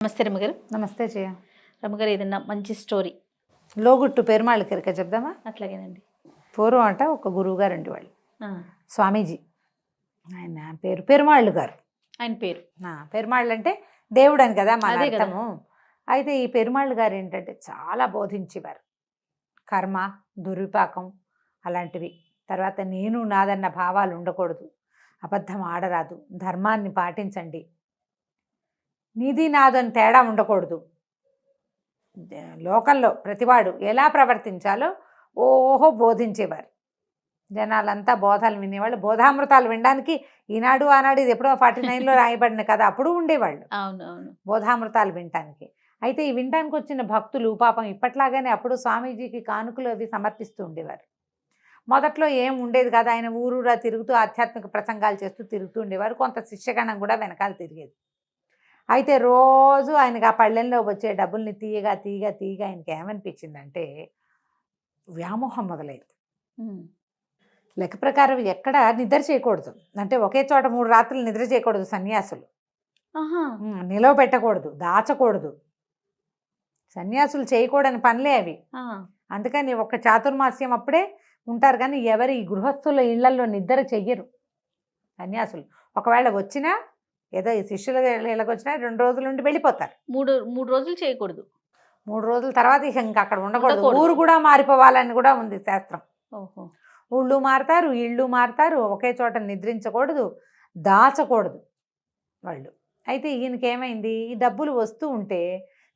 నమస్తే రమ్మగారు. నమస్తే జయ. రమ్మగారు, ఏదన్నా మంచి స్టోరీ లోగుట్టు పెరుమాళ్ళ కిరక చెప్దామా? అట్లాగేనండి. పూర్వం అంట ఒక గురువు గారు అండి, వాళ్ళు ఆ, స్వామీజీ. ఆయన పేరు పెరుమాళ్ళు గారు. ఆయన పేరు పెరుమాళ్ళు అంటే దేవుడు అని కదా మన అదే కదా. అర్థము. అయితే ఈ పెరుమాళ్ళు గారు ఏంటంటే చాలా బోధించేవారు. కర్మ, దుర్విపాకం అలాంటివి. తర్వాత నేను నాదన్న భావాలు ఉండకూడదు, అబద్ధం ఆడరాదు, ధర్మాన్ని పాటించండి, నీది నాదని తేడా ఉండకూడదు, లోకంలో ప్రతివాడు ఎలా ప్రవర్తించాలో ఓహో బోధించేవారు. జనాలంతా బోధాలు వినేవాళ్ళు. బోధామృతాలు వినడానికి ఈనాడు ఆనాడు ఇది ఎప్పుడో 49లో రాయబడిన కదా, అప్పుడు ఉండేవాళ్ళు. అవును అవును. బోధామృతాలు వినటానికి. అయితే ఈ వినటానికి వచ్చిన భక్తులు పాపం ఇప్పట్లాగానే అప్పుడు స్వామీజీకి కానుకలు అవి సమర్పిస్తూ ఉండేవారు. మొదట్లో ఏం ఉండేది కదా, ఆయన ఊరూరా తిరుగుతూ ఆధ్యాత్మిక ప్రసంగాలు చేస్తూ తిరుగుతూ ఉండేవారు. కొంత శిష్యగణం కూడా వెనకాల తిరిగేది. అయితే రోజు ఆయనకి ఆ పళ్ళెంలో వచ్చే డబ్బుల్ని తీయగా తీయగా తీయగా ఆయనకి ఏమనిపించిందంటే వ్యామోహం మొదలైంది. లెక్క ప్రకారం ఎక్కడ నిద్ర చేయకూడదు, అంటే ఒకే చోట 3 రాత్రులు నిద్ర చేయకూడదు సన్యాసులు. నిలవ పెట్టకూడదు, దాచకూడదు. సన్యాసులు చేయకూడని పనులే అవి. అందుకని ఒక చాతుర్మాస్యం అప్పుడే ఉంటారు, కానీ ఎవరి గృహస్థుల ఇళ్లలో నిద్ర చెయ్యరు సన్యాసులు. ఒకవేళ వచ్చినా ఏదో ఈ శిష్యుల ఇళ్ళకి వచ్చినా 2 రోజుల నుండి వెళ్ళిపోతారు. మూడు రోజులు చేయకూడదు. 3 రోజుల తర్వాత ఇంకా అక్కడ ఉండకూడదు. ఊరు కూడా మారిపోవాలని కూడా ఉంది శాస్త్రం. ఓహో. ఊళ్ళు మారుతారు, ఇళ్ళు మారుతారు, ఒకే చోట నిద్రించకూడదు, దాచకూడదు వాళ్ళు. అయితే ఈయనకి ఏమైంది, ఈ డబ్బులు వస్తూ ఉంటే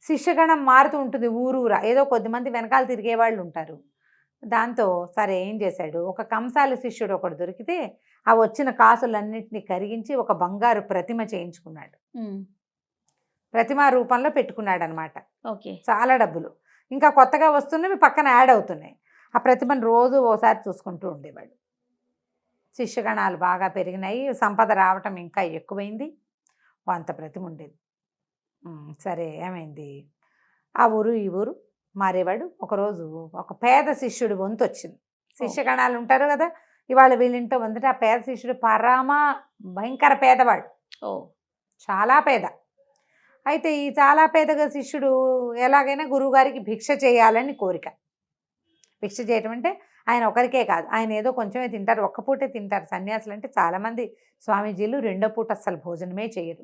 శిష్యగణం మారుతూ ఉంటుంది ఊరూరా, ఏదో కొద్దిమంది వెనకాల తిరిగే వాళ్ళు ఉంటారు. దాంతో సరే ఏం చేశాడు, ఒక కంసాలి శిష్యుడు ఒకడు దొరికితే ఆ వచ్చిన కాసులన్నింటినీ కరిగించి ఒక బంగారు ప్రతిమ చేయించుకున్నాడు. ప్రతిమ రూపంలో పెట్టుకున్నాడు అనమాట. ఓకే. చాలా డబ్బులు ఇంకా కొత్తగా వస్తున్నవి పక్కన యాడ్ అవుతున్నాయి. ఆ ప్రతిమను రోజు ఓసారి చూసుకుంటూ ఉండేవాడు. శిష్యగణాలు బాగా పెరిగినాయి, సంపద రావటం ఇంకా ఎక్కువైంది. అంత ప్రతిమ ఉండేది. సరే ఏమైంది, ఆ ఊరు ఈ ఊరు మారేవాడు. ఒకరోజు ఒక పేద శిష్యుడు వంతు వచ్చింది. శిష్యగణాలు ఉంటారు కదా, ఇవాళ వీళ్ళింటో వందట ఆ పేద శిష్యుడు భయంకర పేదవాడు. చాలా పేద. అయితే ఈ చాలా పేదగా శిష్యుడు ఎలాగైనా గురువుగారికి భిక్ష చేయాలని కోరిక. భిక్ష చేయటం అంటే ఆయన ఒకరికే కాదు, ఆయన ఏదో కొంచెమే తింటారు, ఒక్క పూటే తింటారు. సన్యాసులు అంటే చాలామంది స్వామీజీలు 2వ పూట అస్సలు భోజనమే చేయరు,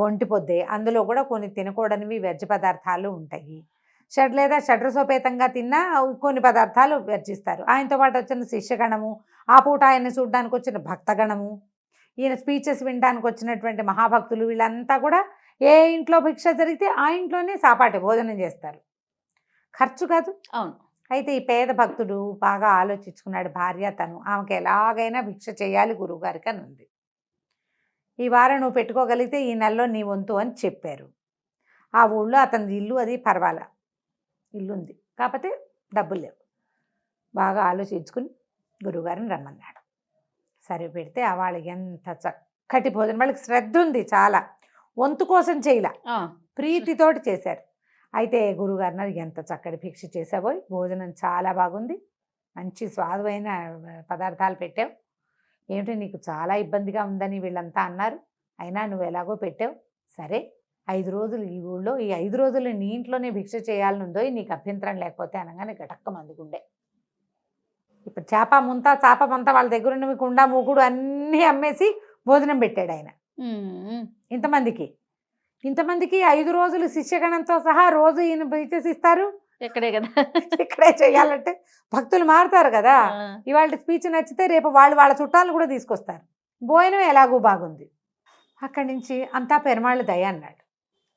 ఒంటి పొద్దే. అందులో కూడా కొన్ని తినకూడనివి వ్యర్థ పదార్థాలు ఉంటాయి. లేదా షడ్రసోపేతంగా తిన్నా కొన్ని పదార్థాలు వర్జిస్తారు. ఆయనతో పాటు వచ్చిన శిష్యగణము, ఆ పూట ఆయన్ని చూడడానికి వచ్చిన భక్తగణము, ఈయన స్పీచెస్ వినడానికి వచ్చినటువంటి మహాభక్తులు, వీళ్ళంతా కూడా ఏ ఇంట్లో భిక్ష జరిగితే ఆ ఇంట్లోనే సాపాటి భోజనం చేస్తారు, ఖర్చు కాదు. అవును. అయితే ఈ పేద భక్తుడు బాగా ఆలోచించుకున్నాడు, భార్య తను, ఆమెకి ఎలాగైనా భిక్ష చేయాలి గురువుగారికి అని ఉంది. ఈ వారం నువ్వు పెట్టుకోగలిగితే ఈ నెలలో నీ వంతు అని చెప్పారు. ఆ ఊళ్ళో అతని ఇల్లు అది పర్వాలా, ఇల్లుంది, కాకపోతే డబ్బులు లేవు. బాగా ఆలోచించుకుని గురువుగారిని రమ్మన్నాడు. సరే పెడితే వాళ్ళకి ఎంత చక్కటి భోజనం, వాళ్ళకి శ్రద్ధ ఉంది చాలా, వంతు కోసం చేయలే, ప్రీతితోటి చేశారు. అయితే గురువుగారిని ఎంత చక్కటి భిక్ష చేసావో, భోజనం చాలా బాగుంది, మంచి స్వాదమైన పదార్థాలు పెట్టావు, ఏమిటో నీకు చాలా ఇబ్బందిగా ఉందని వీళ్ళంతా అన్నారు, అయినా నువ్వు ఎలాగో పెట్టావు. సరే 5 రోజులు ఈ ఊళ్ళో, ఈ 5 రోజులు నీ ఇంట్లోనే భిక్ష చేయాలనుందో, నీకు అభ్యంతరం లేకపోతే అనగానే గటక్క మందుకుండే. ఇప్పుడు చేప ముంత చాప మంత వాళ్ళ దగ్గర ఉన్నవి, కుండ మూకుడు అన్నీ అమ్మేసి భోజనం పెట్టాడు ఆయన. ఇంతమందికి 5 రోజులు శిష్యగణంతో సహా రోజు ఈయన భిక్ష ఇస్తారు. ఇక్కడే కదా, ఇక్కడే చేయాలంటే భక్తులు మారుతారు కదా. ఇవాళ స్పీచ్ నచ్చితే రేపు వాళ్ళ చుట్టాలను కూడా తీసుకొస్తారు. భోజనం ఎలాగూ బాగుంది. అక్కడి నుంచి అంతా పెరుమాళ్ళ దయ అన్నాడు.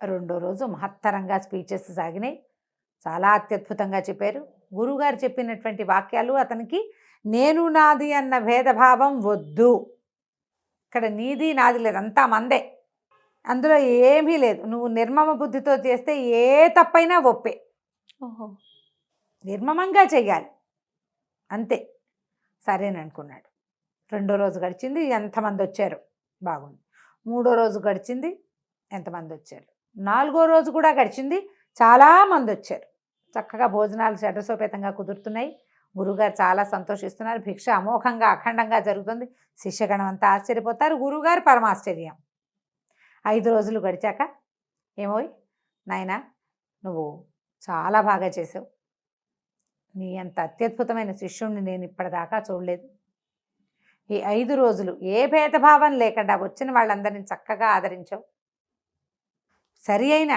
2వ రోజు మహత్తరంగా స్పీచెస్ సాగినాయి, చాలా అత్యద్భుతంగా చెప్పారు. గురువుగారు చెప్పినటువంటి వాక్యాలు అతనికి నేను నాది అన్న భేదభావం వద్దు, ఇక్కడ నీది నాది లేదు, అంతా మందే, అందులో ఏమీ లేదు, నువ్వు నిర్మమ బుద్ధితో చేస్తే ఏ తప్పైనా ఒప్పే, నిర్మమంగా చెయ్యాలి అంతే. సరేననుకున్నాడు. 2వ రోజు గడిచింది, ఎంతమంది వచ్చారు, బాగుంది. 3వ రోజు గడిచింది, ఎంతమంది వచ్చారు. 4వ రోజు కూడా గడిచింది, చాలామంది వచ్చారు. చక్కగా భోజనాలు షడ్రసోపేతంగా కుదురుతున్నాయి. గురువుగారు చాలా సంతోషిస్తున్నారు. భిక్ష అమోఘంగా అఖండంగా జరుగుతుంది. శిష్యగణం అంతా ఆశ్చర్యపోతారు, గురువుగారు పరమాశ్చర్యం. 5 రోజులు గడిచాక ఏమోయ్ నాయనా నువ్వు చాలా బాగా చేసావు, నీ అంత అత్యద్భుతమైన శిష్యుణ్ణి నేను ఇప్పటిదాకా చూడలేదు. ఈ 5 రోజులు ఏ భేదభావం లేకుండా వచ్చిన వాళ్ళందరినీ చక్కగా ఆదరించావు. సరి అయిన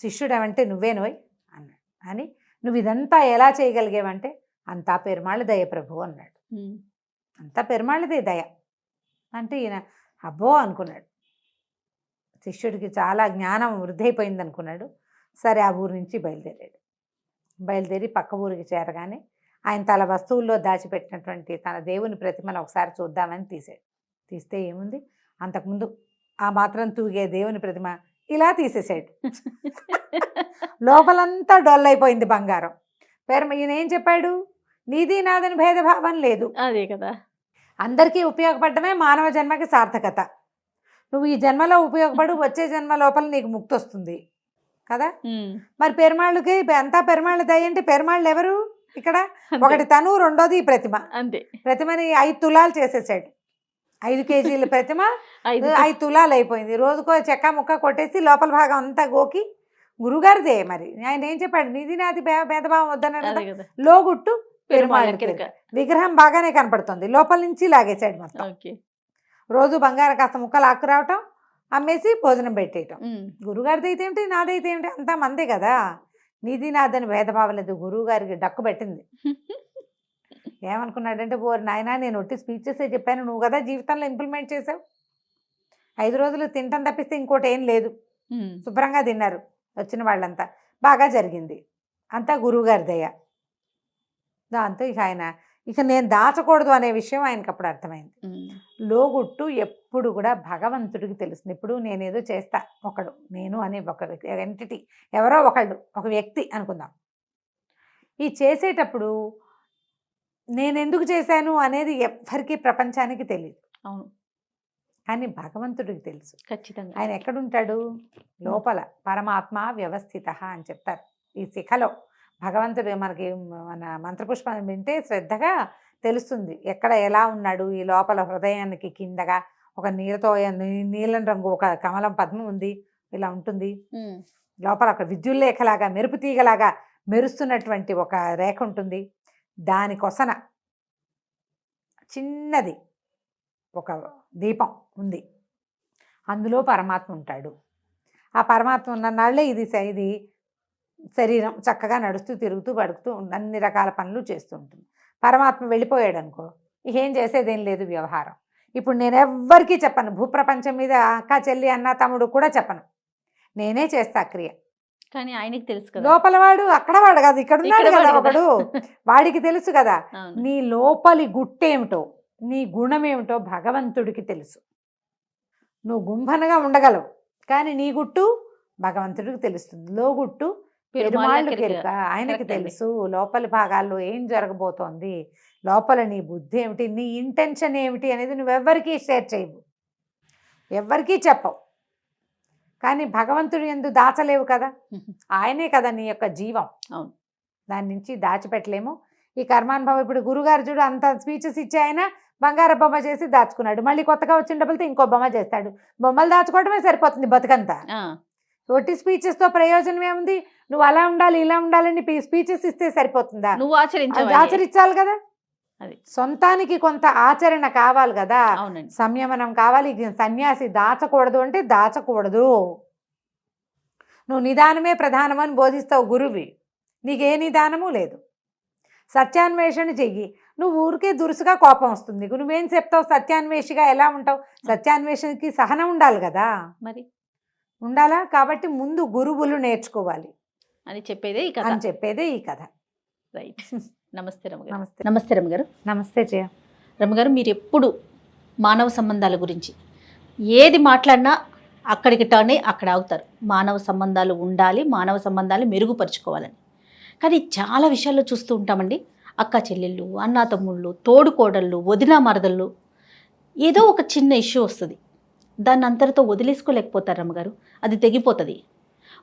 శిష్యుడవంటే నువ్వేనోయ్ అన్నాడు. అని నువ్వు ఇదంతా ఎలా చేయగలిగేవంటే అంతా పెరుమాళ్ళ దయ ప్రభు అన్నాడు. అంతా పెరుమాళ్ళదే దయ అంటే ఈయన అబ్బో అనుకున్నాడు. శిష్యుడికి చాలా జ్ఞానం వృద్ధి అయిపోయింది అనుకున్నాడు. సరే ఆ ఊరి నుంచి బయలుదేరి పక్క ఊరికి చేరగానే ఆయన తన వస్తువుల్లో దాచిపెట్టినటువంటి తన దేవుని ప్రతిమను ఒకసారి చూద్దామని తీస్తే ఏముంది, అంతకుముందు ఆ మాత్రం తూగే దేవుని ప్రతిమ ఇలా తీసేసాడు. లోపలంతా డొల్లైపోయింది బంగారం. ఈయన ఏం చెప్పాడు, నీది నాదని భేదభావం లేదు, అదే కదా, అందరికీ ఉపయోగపడమే మానవ జన్మకి సార్థకత. నువ్వు ఈ జన్మలో ఉపయోగపడు, వచ్చే జన్మ లోపల నీకు ముక్తి వస్తుంది కదా. మరి పెరుమాళ్ళకి అంతా పెరుమాళ్ళ దయ అంటే పెరుమాళ్ళు ఎవరు ఇక్కడ? ఒకటి తను, రెండోది ఈ ప్రతిమ. అంతే, ప్రతిమని 5 తులాలు చేసేసాడు. 5 కేజీల ప్రతిమ 5 తులాలు అయిపోయింది. రోజుకో చెక్క ముక్క కొట్టేసి లోపల భాగం అంతా గోకి గురుగారిదే. మరి ఆయన ఏం చెప్పాడు, నీది నాది భేదభావం వద్దన్నాడు కదా. లోగుట్టు పెరుమాళ్ళ విగ్రహం బాగానే కనపడుతుంది, లోపల నుంచి లాగేశాడు మొత్తం. రోజు బంగారం కాస్త ముక్కలు ఆకు రావటం, అమ్మేసి భోజనం పెట్టేయటం. గురుగారిది అయితే ఏమిటి, నాదైతే ఏమిటి, అంతా మందే కదా. నీది నాదని భేదభావం లేదు. గురువు గారికి డక్కు పెట్టింది. ఏమనుకున్నాడంటే, ఓరి నాయనా నేను ఒట్టి స్పీచెసే చెప్పాను, నువ్వు కదా జీవితంలో ఇంప్లిమెంట్ చేసావు. 5 రోజులు తింటాం తప్పిస్తే ఇంకోటి ఏం లేదు. శుభ్రంగా తిన్నారు వచ్చిన వాళ్ళంతా, బాగా జరిగింది. అంతా గురువుగారి దయ. దాంతో ఇక నేను దాచకూడదు అనే విషయం ఆయనకు అప్పుడు అర్థమైంది. లోగుట్టు ఎప్పుడు కూడా భగవంతుడికి తెలుస్తుంది. ఇప్పుడు నేనేదో చేస్తా, నేను అనే ఒక ఎంటిటీ, ఎవరో ఒక వ్యక్తి అనుకుందాం. ఈ చేసేటప్పుడు నేను ఎందుకు చేశాను అనేది ఎవ్వరికీ ప్రపంచానికి తెలియదు. అవును, కానీ భగవంతుడికి తెలుసు ఖచ్చితంగా. ఆయన ఎక్కడుంటాడు, లోపల పరమాత్మ వ్యవస్థిత అని చెప్తారు. ఈ శిఖలో భగవంతుడు మనకి మన మంత్రపుష్పం వింటే శ్రద్ధగా తెలుస్తుంది ఎక్కడ ఎలా ఉన్నాడు. ఈ లోపల హృదయానికి కిందగా ఒక నీలం రంగు ఒక కమలం పద్మం ఉంది, ఇలా ఉంటుంది. లోపల ఒక విద్యుల్లేఖలాగా మెరుపు తీగలాగా మెరుస్తున్నటువంటి ఒక రేఖ ఉంటుంది. దానికొసన చిన్నది ఒక దీపం ఉంది, అందులో పరమాత్మ ఉంటాడు. ఆ పరమాత్మ ఉన్న నాళ్ళే ఇది శరీరం చక్కగా నడుస్తూ తిరుగుతూ పడుకుతూ అన్ని రకాల పనులు చేస్తూ ఉంటుంది. పరమాత్మ వెళ్ళిపోయాడు అనుకో, ఏం చేసేదేం లేదు వ్యవహారం. ఇప్పుడు నేను ఎవ్వరికీ చెప్పను, భూప్రపంచం మీద అక్క చెల్లి అన్న తమ్ముడు కూడా చెప్పను, నేనే చేస్తా క్రియ. కానీ ఆయనకి తెలుసు కదా, లోపల వాడు అక్కడ వాడు కాదు, ఇక్కడ ఉన్నాడు కదా ఒకడు, వాడికి తెలుసు కదా నీ లోపలి గుట్టేమిటో, నీ గుణమేమిటో భగవంతుడికి తెలుసు. నువ్వు గుంభనగా ఉండగలవు, కానీ నీ గుట్టు భగవంతుడికి తెలుస్తుంది. లోగుట్టు పెరుమాళ్ళు కెరుక, ఆయనకి తెలుసు లోపలి భాగాల్లో ఏం జరగబోతోంది, లోపల నీ బుద్ధి ఏమిటి, నీ ఇంటెన్షన్ ఏమిటి అనేది నువ్వెవ్వరికీ షేర్ చేయవు, ఎవ్వరికీ చెప్పవు. కానీ భగవంతుడు యందు దాచలేవు కదా, ఆయనే కదా నీ యొక్క జీవం. అవును, దాని నుంచి దాచిపెట్టలేము. ఈ కర్మానుభవం ఇప్పుడు గురుగారు చూడు అంత స్పీచెస్ ఇచ్చే ఆయన బంగార బొమ్మ చేసి దాచుకున్నాడు, మళ్ళీ కొత్తగా వచ్చిన డబ్బులతో ఇంకో బొమ్మ చేస్తాడు. బొమ్మలు దాచుకోవడమే సరిపోతుంది బతుకంతా. ఒట్టి స్పీచెస్తో ప్రయోజనం ఏముంది? నువ్వు అలా ఉండాలి ఇలా ఉండాలని స్పీచెస్ ఇస్తే సరిపోతుందా? నువ్వు ఆచరించాలి కదా, సొంతానికి కొంత ఆచరణ కావాలి కదా, సంయమనం కావాలి. సన్యాసి దాచకూడదు అంటే దాచకూడదు. నువ్వు నిదానమే ప్రధానమని బోధిస్తావు గురువి, నీకే నిదానము లేదు. సత్యాన్వేషణ చెయ్యి, నువ్వు ఊరికే దురుసుగా కోపం వస్తుంది, నువ్వేం చెప్తావు? సత్యాన్వేషిగా ఎలా ఉంటావు? సత్యాన్వేషణకి సహనం ఉండాలి కదా, మరి ఉండాలా? కాబట్టి ముందు గురువులు నేర్చుకోవాలి అని చెప్పేదే ఈ కథ. రైట్. నమస్తే రమగారు. నమస్తే రమగారు. నమస్తే జయ. రమగారు, మీరు ఎప్పుడు మానవ సంబంధాల గురించి ఏది మాట్లాడినా అక్కడికి టర్న్ అయ్యి అక్కడ ఆగుతారు. మానవ సంబంధాలు ఉండాలి, మానవ సంబంధాలు మెరుగుపరుచుకోవాలని. కానీ చాలా విషయాల్లో చూస్తూ ఉంటామండి, అక్క చెల్లెళ్ళు, అన్నా తమ్ముళ్ళు, తోడుకోడళ్ళు, వదిన మరదళ్ళు, ఏదో ఒక చిన్న ఇష్యూ వస్తుంది, దాన్ని అంతటితో వదిలేసుకోలేకపోతారు రమ్మగారు, అది తెగిపోతుంది.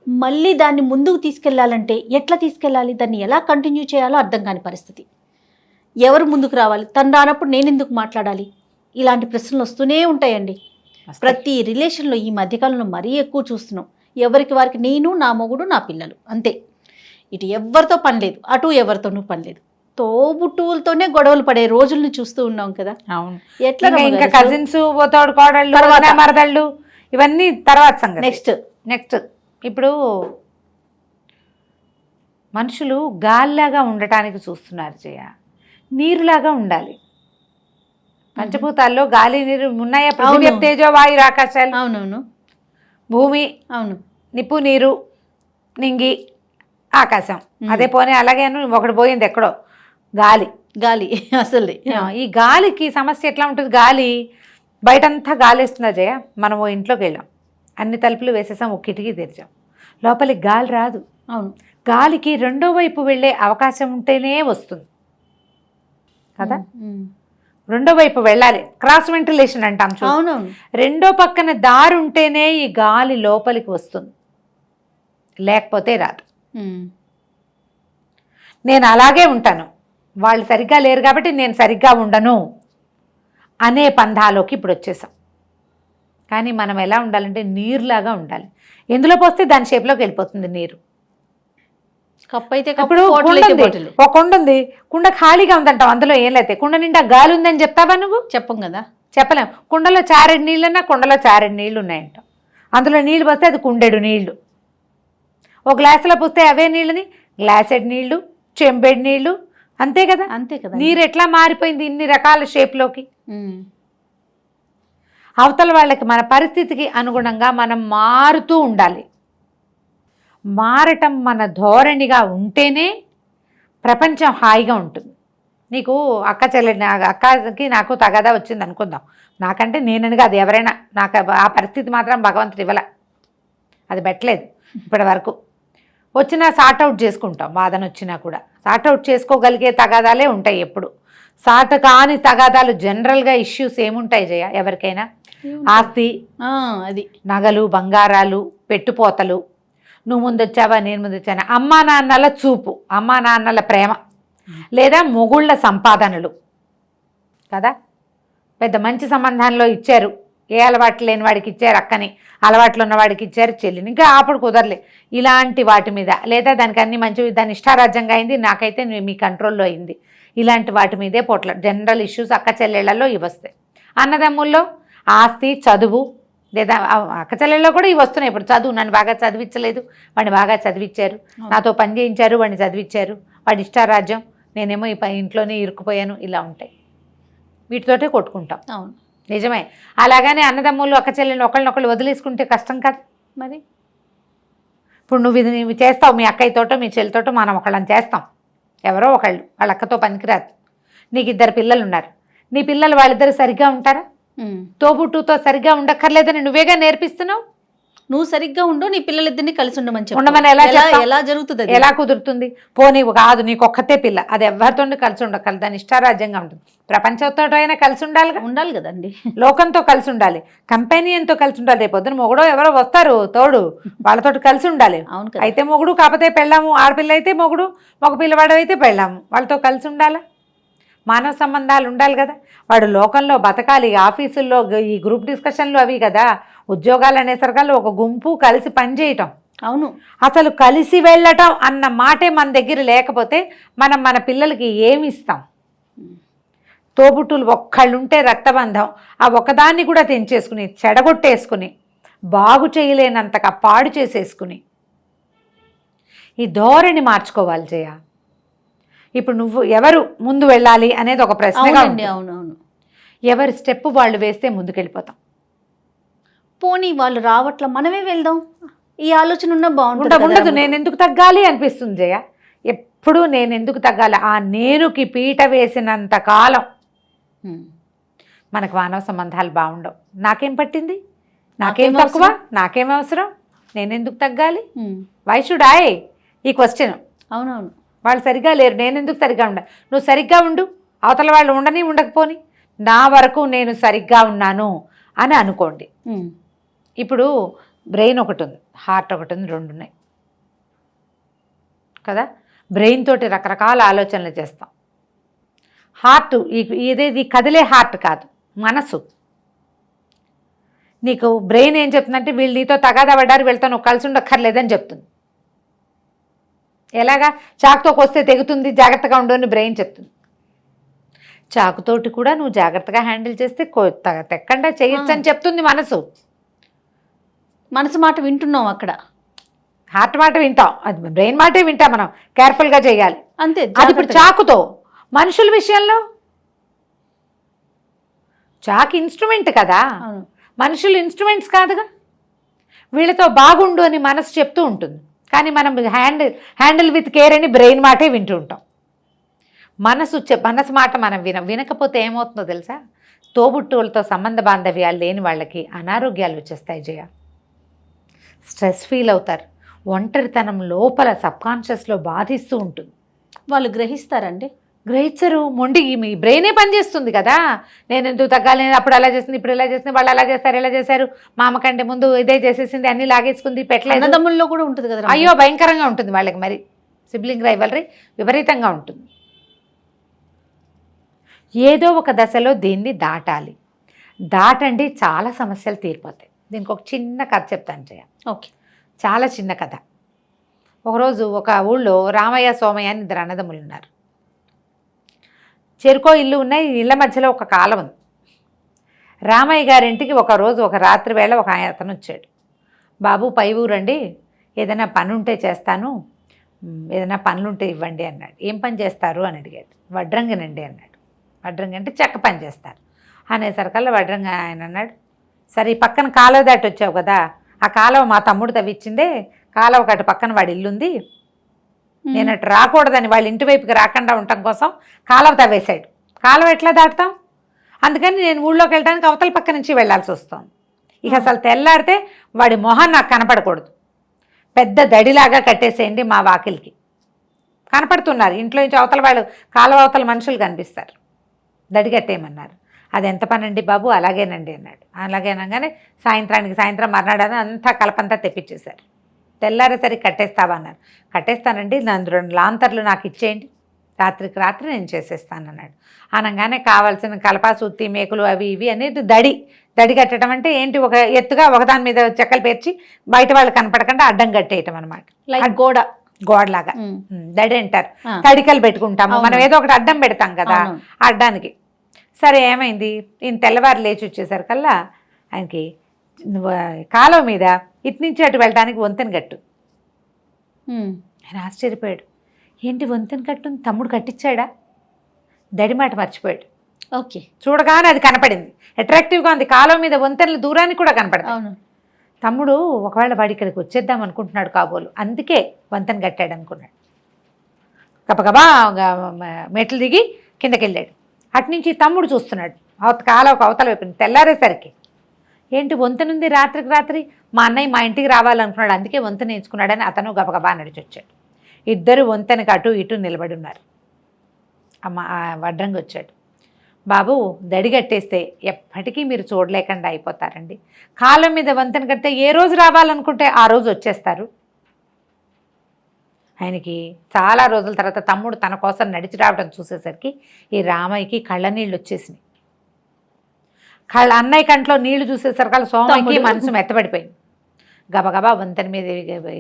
మళ్ళీ దాన్ని ముందుకు తీసుకెళ్లాలంటే ఎట్లా తీసుకెళ్ళాలి, దాన్ని ఎలా కంటిన్యూ చేయాలో అర్థం కాని పరిస్థితి. ఎవరు ముందుకు రావాలి, తను రానప్పుడు నేను ఎందుకు మాట్లాడాలి, ఇలాంటి ప్రశ్నలు వస్తూనే ఉంటాయండి ప్రతి రిలేషన్లో. ఈ మధ్యకాలంలో మరీ ఎక్కువ చూస్తున్నాం. ఎవరికి వారికి నేను, నా మొగుడు, నా పిల్లలు, అంతే. ఇటు ఎవరితో పని లేదు, అటు ఎవరితోనూ పని లేదు. తోబుట్టువులతోనే గొడవలు పడే రోజుల్ని చూస్తూ ఉన్నాం కదా. అవును. ఎట్లా ఇంకా కజిన్స్, తోడు కోడళ్ళు, మరదళ్ళు, ఇవన్నీ తర్వాత సంగతి. నెక్స్ట్ ఇప్పుడు మనుషులు గాలిలాగా ఉండటానికి చూస్తున్నారు జయ. నీరులాగా ఉండాలి. పంచభూతాల్లో గాలి, నీరు ఉన్నాయా? పృథివీ తేజో వాయు ఆకాశాలు. అవునవును. భూమి, అవును. నిప్పు, నీరు, నింగి, ఆకాశం. అదే పోనీ అలాగే ఒకటి పోయింది ఎక్కడో, గాలి. అసలు ఈ గాలికి సమస్య ఎట్లా ఉంటుంది? గాలి బయటంతా గాలి వేస్తుందా జయ? మనం ఇంట్లోకి వెళ్ళాం, అన్ని తలుపులు వేసేసాం, ఒక కిటికీ తెరిచాం, లోపలికి గాలి రాదు. అవును. గాలికి రెండో వైపు వెళ్ళే అవకాశం ఉంటేనే వస్తుంది కదా. రెండో వైపు వెళ్ళాలి, క్రాస్ వెంటిలేషన్ అంటాం. అవునవును. రెండో పక్కన దారి ఉంటేనే ఈ గాలి లోపలికి వస్తుంది, లేకపోతే రాదు. నేను అలాగే ఉంటాను, వాళ్ళు సరిగ్గా లేరు కాబట్టి నేను సరిగ్గా ఉండను అనే పంధాలోకి ఇప్పుడు వచ్చేసాం. కానీ మనం ఎలా ఉండాలంటే నీరులాగా ఉండాలి. ఎందులో పోస్తే దాని షేప్లోకి వెళ్ళిపోతుంది నీరు. కప్పు అయితే ఇప్పుడు ఒక కుండ ఉంది, కుండ ఖాళీగా ఉందంటాం, అందులో ఏం లేతే కుండ నిండా గాలి ఉందని చెప్తావా నువ్వు? చెప్పం కదా, చెప్పలేం. కుండలో చారెడు నీళ్ళన్నా కుండలో చారెడు నీళ్ళు ఉన్నాయంటాం. అందులో నీళ్ళు పోస్తే అది కుండెడు నీళ్లు. ఒక గ్లాసులో పోస్తే అవే నీళ్ళని గ్లాసెడ్ నీళ్లు, చెంబెడు నీళ్లు, అంతే కదా. నీరు ఎట్లా మారిపోయింది ఇన్ని రకాల షేప్లోకి. అవతల వాళ్ళకి మన పరిస్థితికి అనుగుణంగా మనం మారుతూ ఉండాలి. మారటం మన ధోరణిగా ఉంటేనే ప్రపంచం హాయిగా ఉంటుంది. నీకు అక్క చెల్లెని, అక్కకి నాకు తగాదా వచ్చింది అనుకుందాం, నాకంటే నేనని కాదు ఎవరైనా, నాకు ఆ పరిస్థితి మాత్రం భగవంతుడు ఇవ్వలే, అది పెట్టలేదు ఇప్పటి వరకు. వచ్చినా సార్ట్అవుట్ చేసుకుంటాం, వాదన వచ్చినా కూడా సార్ట్అవుట్ చేసుకోగలిగే తగాదాలే ఉంటాయి ఎప్పుడు. సార్ట్ కాని తగాదాలు జనరల్గా ఇష్యూస్ ఏముంటాయి జయ? ఎవరికైనా ఆస్తి, అది నగలు, బంగారాలు, పెట్టుపోతలు, నువ్వు ముందొచ్చావా నేను ముందొచ్చానా, అమ్మా నాన్నల చూపు, అమ్మా నాన్నల ప్రేమ, లేదా మొగుళ్ళ సంపాదనలు కదా. పెద్ద మంచి సంబంధంలో ఇచ్చారు, ఏ అలవాట్లు లేని వాడికి ఇచ్చారు అక్కని, అలవాట్లు ఉన్న వాడికి ఇచ్చారు చెల్లిని, ఇంకా అప్పుడు కుదరలే. ఇలాంటి వాటి మీద, లేదా దానికి అన్ని మంచి, దాని ఇష్టారాజ్యంగా అయింది, నాకైతే మీ కంట్రోల్లో అయింది, ఇలాంటి వాటి మీదే పోట్ల జనరల్ ఇష్యూస్ అక్క చెల్లెళ్లలో ఇవి వస్తాయి. అన్నదమ్ముల్లో ఆస్తి, చదువు, లేదా అక్క చెల్లెల్లో కూడా ఇవి వస్తున్నాయి. ఇప్పుడు చదువు, నన్ను బాగా చదివించలేదు, వాడిని బాగా చదివించారు, నాతో పని చేయించారు, వాడిని చదివించారు, వాడి ఇష్టారాజ్యం, నేనేమో ఈ ఇంట్లోనే ఇరుక్కుపోయాను, ఇలా ఉంటాయి. వీటితోటే కొట్టుకుంటాం. అవును, నిజమే. అలాగనే అన్నదమ్ములు అక్క చెల్లెలు ఒకళ్ళనొకళ్ళు వదిలేసుకుంటే కష్టం కదా మరి. ఇప్పుడు నువ్వు చేస్తావు, మీ అక్కయ్యతోటో మీ చెల్లితోటో మనం ఒకళ్ళని చేస్తాం, ఎవరో ఒకళ్ళు, వాళ్ళ అక్కతో పనికిరాదు. నీకు 2 పిల్లలు ఉన్నారు, నీ పిల్లలు వాళ్ళిద్దరు సరిగ్గా ఉంటారా? తోబుట్టుతో సరిగ్గా ఉండక్కర్లేదని నువ్వేగా నేర్పిస్తున్నావు. నువ్వు సరిగ్గా ఉండు, నీ పిల్లలిద్దరిని కలిసి ఉండమని ఉండమని ఎలా జరుగుతుంది? ఎలా కుదురుతుంది? పోనీ కాదు, నీకు ఒక్కతే పిల్ల, అది ఎవరితో కలిసి ఉండక్కర్లేదు, దాని ఇష్టారాజ్యంగా ఉంటుంది. ప్రపంచంతో అయినా కలిసి ఉండాలి కదండి, లోకంతో కలిసి ఉండాలి, కంపెనీతో కలిసి ఉండాలి. రేపు పొద్దున మొగుడో ఎవరో వస్తారు తోడు, వాళ్ళతో కలిసి ఉండాలి. అయితే మొగుడు, కాకపోతే పెళ్ళాము, ఆడపిల్ల అయితే మొగుడు, మగ పిల్లవాడు అయితే పెళ్ళాము, వాళ్ళతో కలిసి ఉండాలా? మానవ సంబంధాలు ఉండాలి కదా. వాడు లోకంలో బతకాలి, ఆఫీసుల్లో ఈ గ్రూప్ డిస్కషన్లు అవి కదా, ఉద్యోగాలు అనేసరికల్లా ఒక గుంపు కలిసి పనిచేయటం. అవును, అసలు కలిసి వెళ్ళటం అన్న మాటే మన దగ్గర లేకపోతే మనం మన పిల్లలకి ఏమి ఇస్తాం? తోబుట్టులు ఒక్కళ్ళుంటే రక్తబంధం, ఆ ఒకదాన్ని కూడా తెంచేసుకుని, చెడగొట్టేసుకుని, బాగు చేయలేనంతగా పాడు చేసేసుకుని, ఈ ధోరణి మార్చుకోవాలి జయ. ఇప్పుడు నువ్వు ఎవరు ముందు వెళ్ళాలి అనేది ఒక ప్రశ్నగా ఉంది. అవునవును, ఎవరి స్టెప్ వాళ్ళు వేస్తే ముందుకెళ్ళిపోతాం. పోనీ వాళ్ళు రావట్ల, మనమే వెళ్దాం, ఈ ఆలోచన ఉన్నా ఉండదు. నేను ఎందుకు తగ్గాలి అనిపిస్తుంది జయ. ఎప్పుడు నేను ఎందుకు తగ్గాలి, ఆ నేనుకి పీట వేసినంత కాలం మనకు మానవ సంబంధాలు బాగుండవు. నాకేం పట్టింది, నాకేం తక్కువ, నాకేం అవసరం, నేను ఎందుకు తగ్గాలి? Why should I? ఈ క్వశ్చన్. అవునవును, వాళ్ళు సరిగ్గా లేరు, నేను ఎందుకు సరిగ్గా ఉండాలి? నువ్వు సరిగ్గా ఉండు, అవతల వాళ్ళు ఉండని ఉండకపోని, నా వరకు నేను సరిగ్గా ఉన్నాను అని అనుకోండి. ఇప్పుడు బ్రెయిన్ ఒకటి ఉంది, హార్ట్ ఒకటి ఉంది, 2 ఉన్నాయి కదా. బ్రెయిన్ తోటి రకరకాల ఆలోచనలు చేస్తాం. హార్ట్, ఇదేది కదిలే హార్ట్ కాదు, మనసు. నీకు బ్రెయిన్ ఏం చెప్తుందంటే వీళ్ళు నీతో తగాదా పడ్డారు, వీళ్ళతో నువ్వు కలిసి ఉండక్కర్లేదని చెప్తుంది. ఎలాగా? చాకుతో కొస్తే తెగుతుంది, జాగ్రత్తగా ఉండు అని బ్రెయిన్ చెప్తుంది. చాకుతోటి కూడా నువ్వు జాగ్రత్తగా హ్యాండిల్ చేస్తే తెక్కండా చేయొచ్చు అని చెప్తుంది మనసు. మనసు మాట వింటున్నాం అక్కడ, హార్ట్ మాట వింటాం, అది బ్రెయిన్ మాటే వింటాం మనం, కేర్ఫుల్గా చేయాలి అంతే. అది ఇప్పుడు చాకుతో. మనుషుల విషయంలో చాకు ఇన్స్ట్రుమెంట్ కదా, మనుషులు ఇన్స్ట్రుమెంట్స్ కాదుగా. వీళ్ళతో బాగుండు అని మనసు చెప్తూ ఉంటుంది, కానీ మనం హ్యాండిల్ విత్ కేర్ అని బ్రెయిన్ మాటే వింటూ ఉంటాం. మనసు మాట మనం వినకపోతే ఏమవుతుందో తెలుసా? తోబుట్టువులతో సంబంధ బాంధవ్యాలు లేని వాళ్ళకి అనారోగ్యాలు వచ్చేస్తాయి జయ. స్ట్రెస్ ఫీల్ అవుతారు, ఒంటరితనం లోపల సబ్కాన్షియస్లో బాధిస్తూ ఉంటుంది. వాళ్ళు గ్రహిస్తారండి? గ్రహించరు. మొండి మీ బ్రెయినే పనిచేస్తుంది కదా. నేను ఎందుకు తగ్గాలి, అప్పుడు అలా చేసింది, ఇప్పుడు ఇలా చేసింది, వాళ్ళు అలా చేస్తారు, ఇలా చేశారు, మా అమ్మ కంటే ముందు ఇదే చేసేసింది, అన్ని లాగేసుకుంది, పెట్టలేదు. అన్నదమ్ముల్లో కూడా ఉంటుంది కదా. అయ్యో భయంకరంగా ఉంటుంది వాళ్ళకి. మరి సిబ్లింగ్ రైవల్రీ విపరీతంగా ఉంటుంది. ఏదో ఒక దశలో దీన్ని దాటాలి. దాటండి, చాలా సమస్యలు తీరిపోతాయి. దీనికి ఒక చిన్న కథ చెప్తాను జయ. ఓకే. చాలా చిన్న కథ. ఒకరోజు ఒక ఊళ్ళో రామయ్య సోమయ్య అని ఇద్దరు అన్నదమ్ములు ఉన్నారు. చెరుకో ఇల్లు ఉన్నాయి, ఇళ్ళ మధ్యలో ఒక కాలం ఉంది. రామయ్య గారింటికి ఒకరోజు ఒక రాత్రి వేళ ఒక అతను వచ్చాడు. బాబు పై ఊరండి, ఏదైనా పని ఉంటే చేస్తాను, ఏదైనా పనులుంటే ఇవ్వండి అన్నాడు. ఏం పని చేస్తారు అని అడిగాడు. వడ్రంగినండి అన్నాడు. వడ్రంగి అంటే చెక్క పని చేస్తారు అనేసరికల్లా వడ్రంగి ఆయన అన్నాడు, సరే ఈ పక్కన కాలువ దాటి వచ్చావు కదా, ఆ కాలువ మా తమ్ముడు తవ్విచ్చిందే, కాలువ కట్టు పక్కన వాడి ఇల్లుంది, నేను అటు రాకూడదని వాళ్ళ ఇంటి వైపుకి రాకుండా ఉండటం కోసం కాలువ తవ్వేశాడు. కాలువ ఎట్లా దాటుతాం, అందుకని నేను ఊళ్ళోకి వెళ్ళడానికి అవతల పక్క నుంచి వెళ్ళాల్సి వస్తుంది. ఇక అసలు తెల్లాడితే వాడి మొహం నాకు కనపడకూడదు, పెద్ద దడిలాగా కట్టేసేయండి మా వాకిలికి. కనపడుతున్నారు, ఇంట్లో నుంచి అవతల వాళ్ళు కాలువ అవతల మనుషులు కనిపిస్తారు, దడి కట్టేయమన్నారు. అది ఎంత పని అండి బాబు, అలాగేనండి అన్నాడు. అలాగేనగానే సాయంత్రం మర్నాడు అంతా కలపంతా తెప్పించేశారు. తెల్లారేసరికి కట్టేస్తావా అన్నారు. కట్టేస్తానండి, నన్ను 2 లాంతర్లు నాకు ఇచ్చేయండి, రాత్రికి రాత్రి నేను చేసేస్తాను అన్నాడు. అనగానే కావాల్సిన కలప, సుత్తి, మేకులు అవి ఇవి అనేది దడి కట్టడం అంటే ఏంటి, ఒక ఎత్తుగా ఒకదాని మీద చెక్కలు పేర్చి బయట వాళ్ళు కనపడకుండా అడ్డం కట్టేయటం అనమాట. లైక్ గోడలాగా దడి అంటారు. తడికలు పెట్టుకుంటాము మనం, ఏదో ఒకటి అడ్డం పెడతాం కదా అడ్డానికి. సరే ఏమైంది, ఈయన తెల్లవారు లేచి వచ్చేసరికల్లా ఆయనకి కాలువ మీద ఇటు నుంచి అటు వెళ్ళడానికి వంతెన కట్టు. ఆయన ఆశ్చర్యపోయాడు, ఏంటి వంతెన కట్టు, తమ్ముడు కట్టించాడా? దడిమాట మర్చిపోయాడు. ఓకే. చూడగానే అది కనపడింది, అట్రాక్టివ్గా ఉంది. కాలువ మీద వంతెనలు దూరానికి కూడా కనపడదు. తమ్ముడు ఒకవేళ వాడి ఇక్కడికి వచ్చేద్దాం అనుకుంటున్నాడు కాబోలు, అందుకే వంతెన కట్టాడు అనుకున్నాడు. గబగబా మెట్లు దిగి కిందకి వెళ్ళాడు. అటునుంచి తమ్ముడు చూస్తున్నాడు కాలువకు అవతల వైపు. తెల్లారేసరికి ఏంటి వంతెనుంది, రాత్రికి రాత్రి మా అన్నయ్య మా ఇంటికి రావాలనుకున్నాడు, అందుకే వంతెన నేర్చుకున్నాడని అతను గబగబా నడిచి వచ్చాడు. ఇద్దరు వంతెనకు అటు ఇటు నిలబడి ఉన్నారు. వడ్రంగి వచ్చాడు. బాబు దడి కట్టేస్తే ఎప్పటికీ మీరు చూడలేకుండా అయిపోతారండి. కాలం మీద వంతెన కడితే ఏ రోజు రావాలనుకుంటే ఆ రోజు వచ్చేస్తారు. ఆయనకి చాలా రోజుల తర్వాత తమ్ముడు తన కోసం నడిచి రావడం చూసేసరికి ఈ రామయ్యకి కళ్ళ నీళ్ళు వచ్చేసినాయి. అన్నయ్య కంట్లో నీళ్లు చూసేసరికి సోమయ్యకి మనసు మెత్తబడిపోయింది. గబగబా వంతెన మీద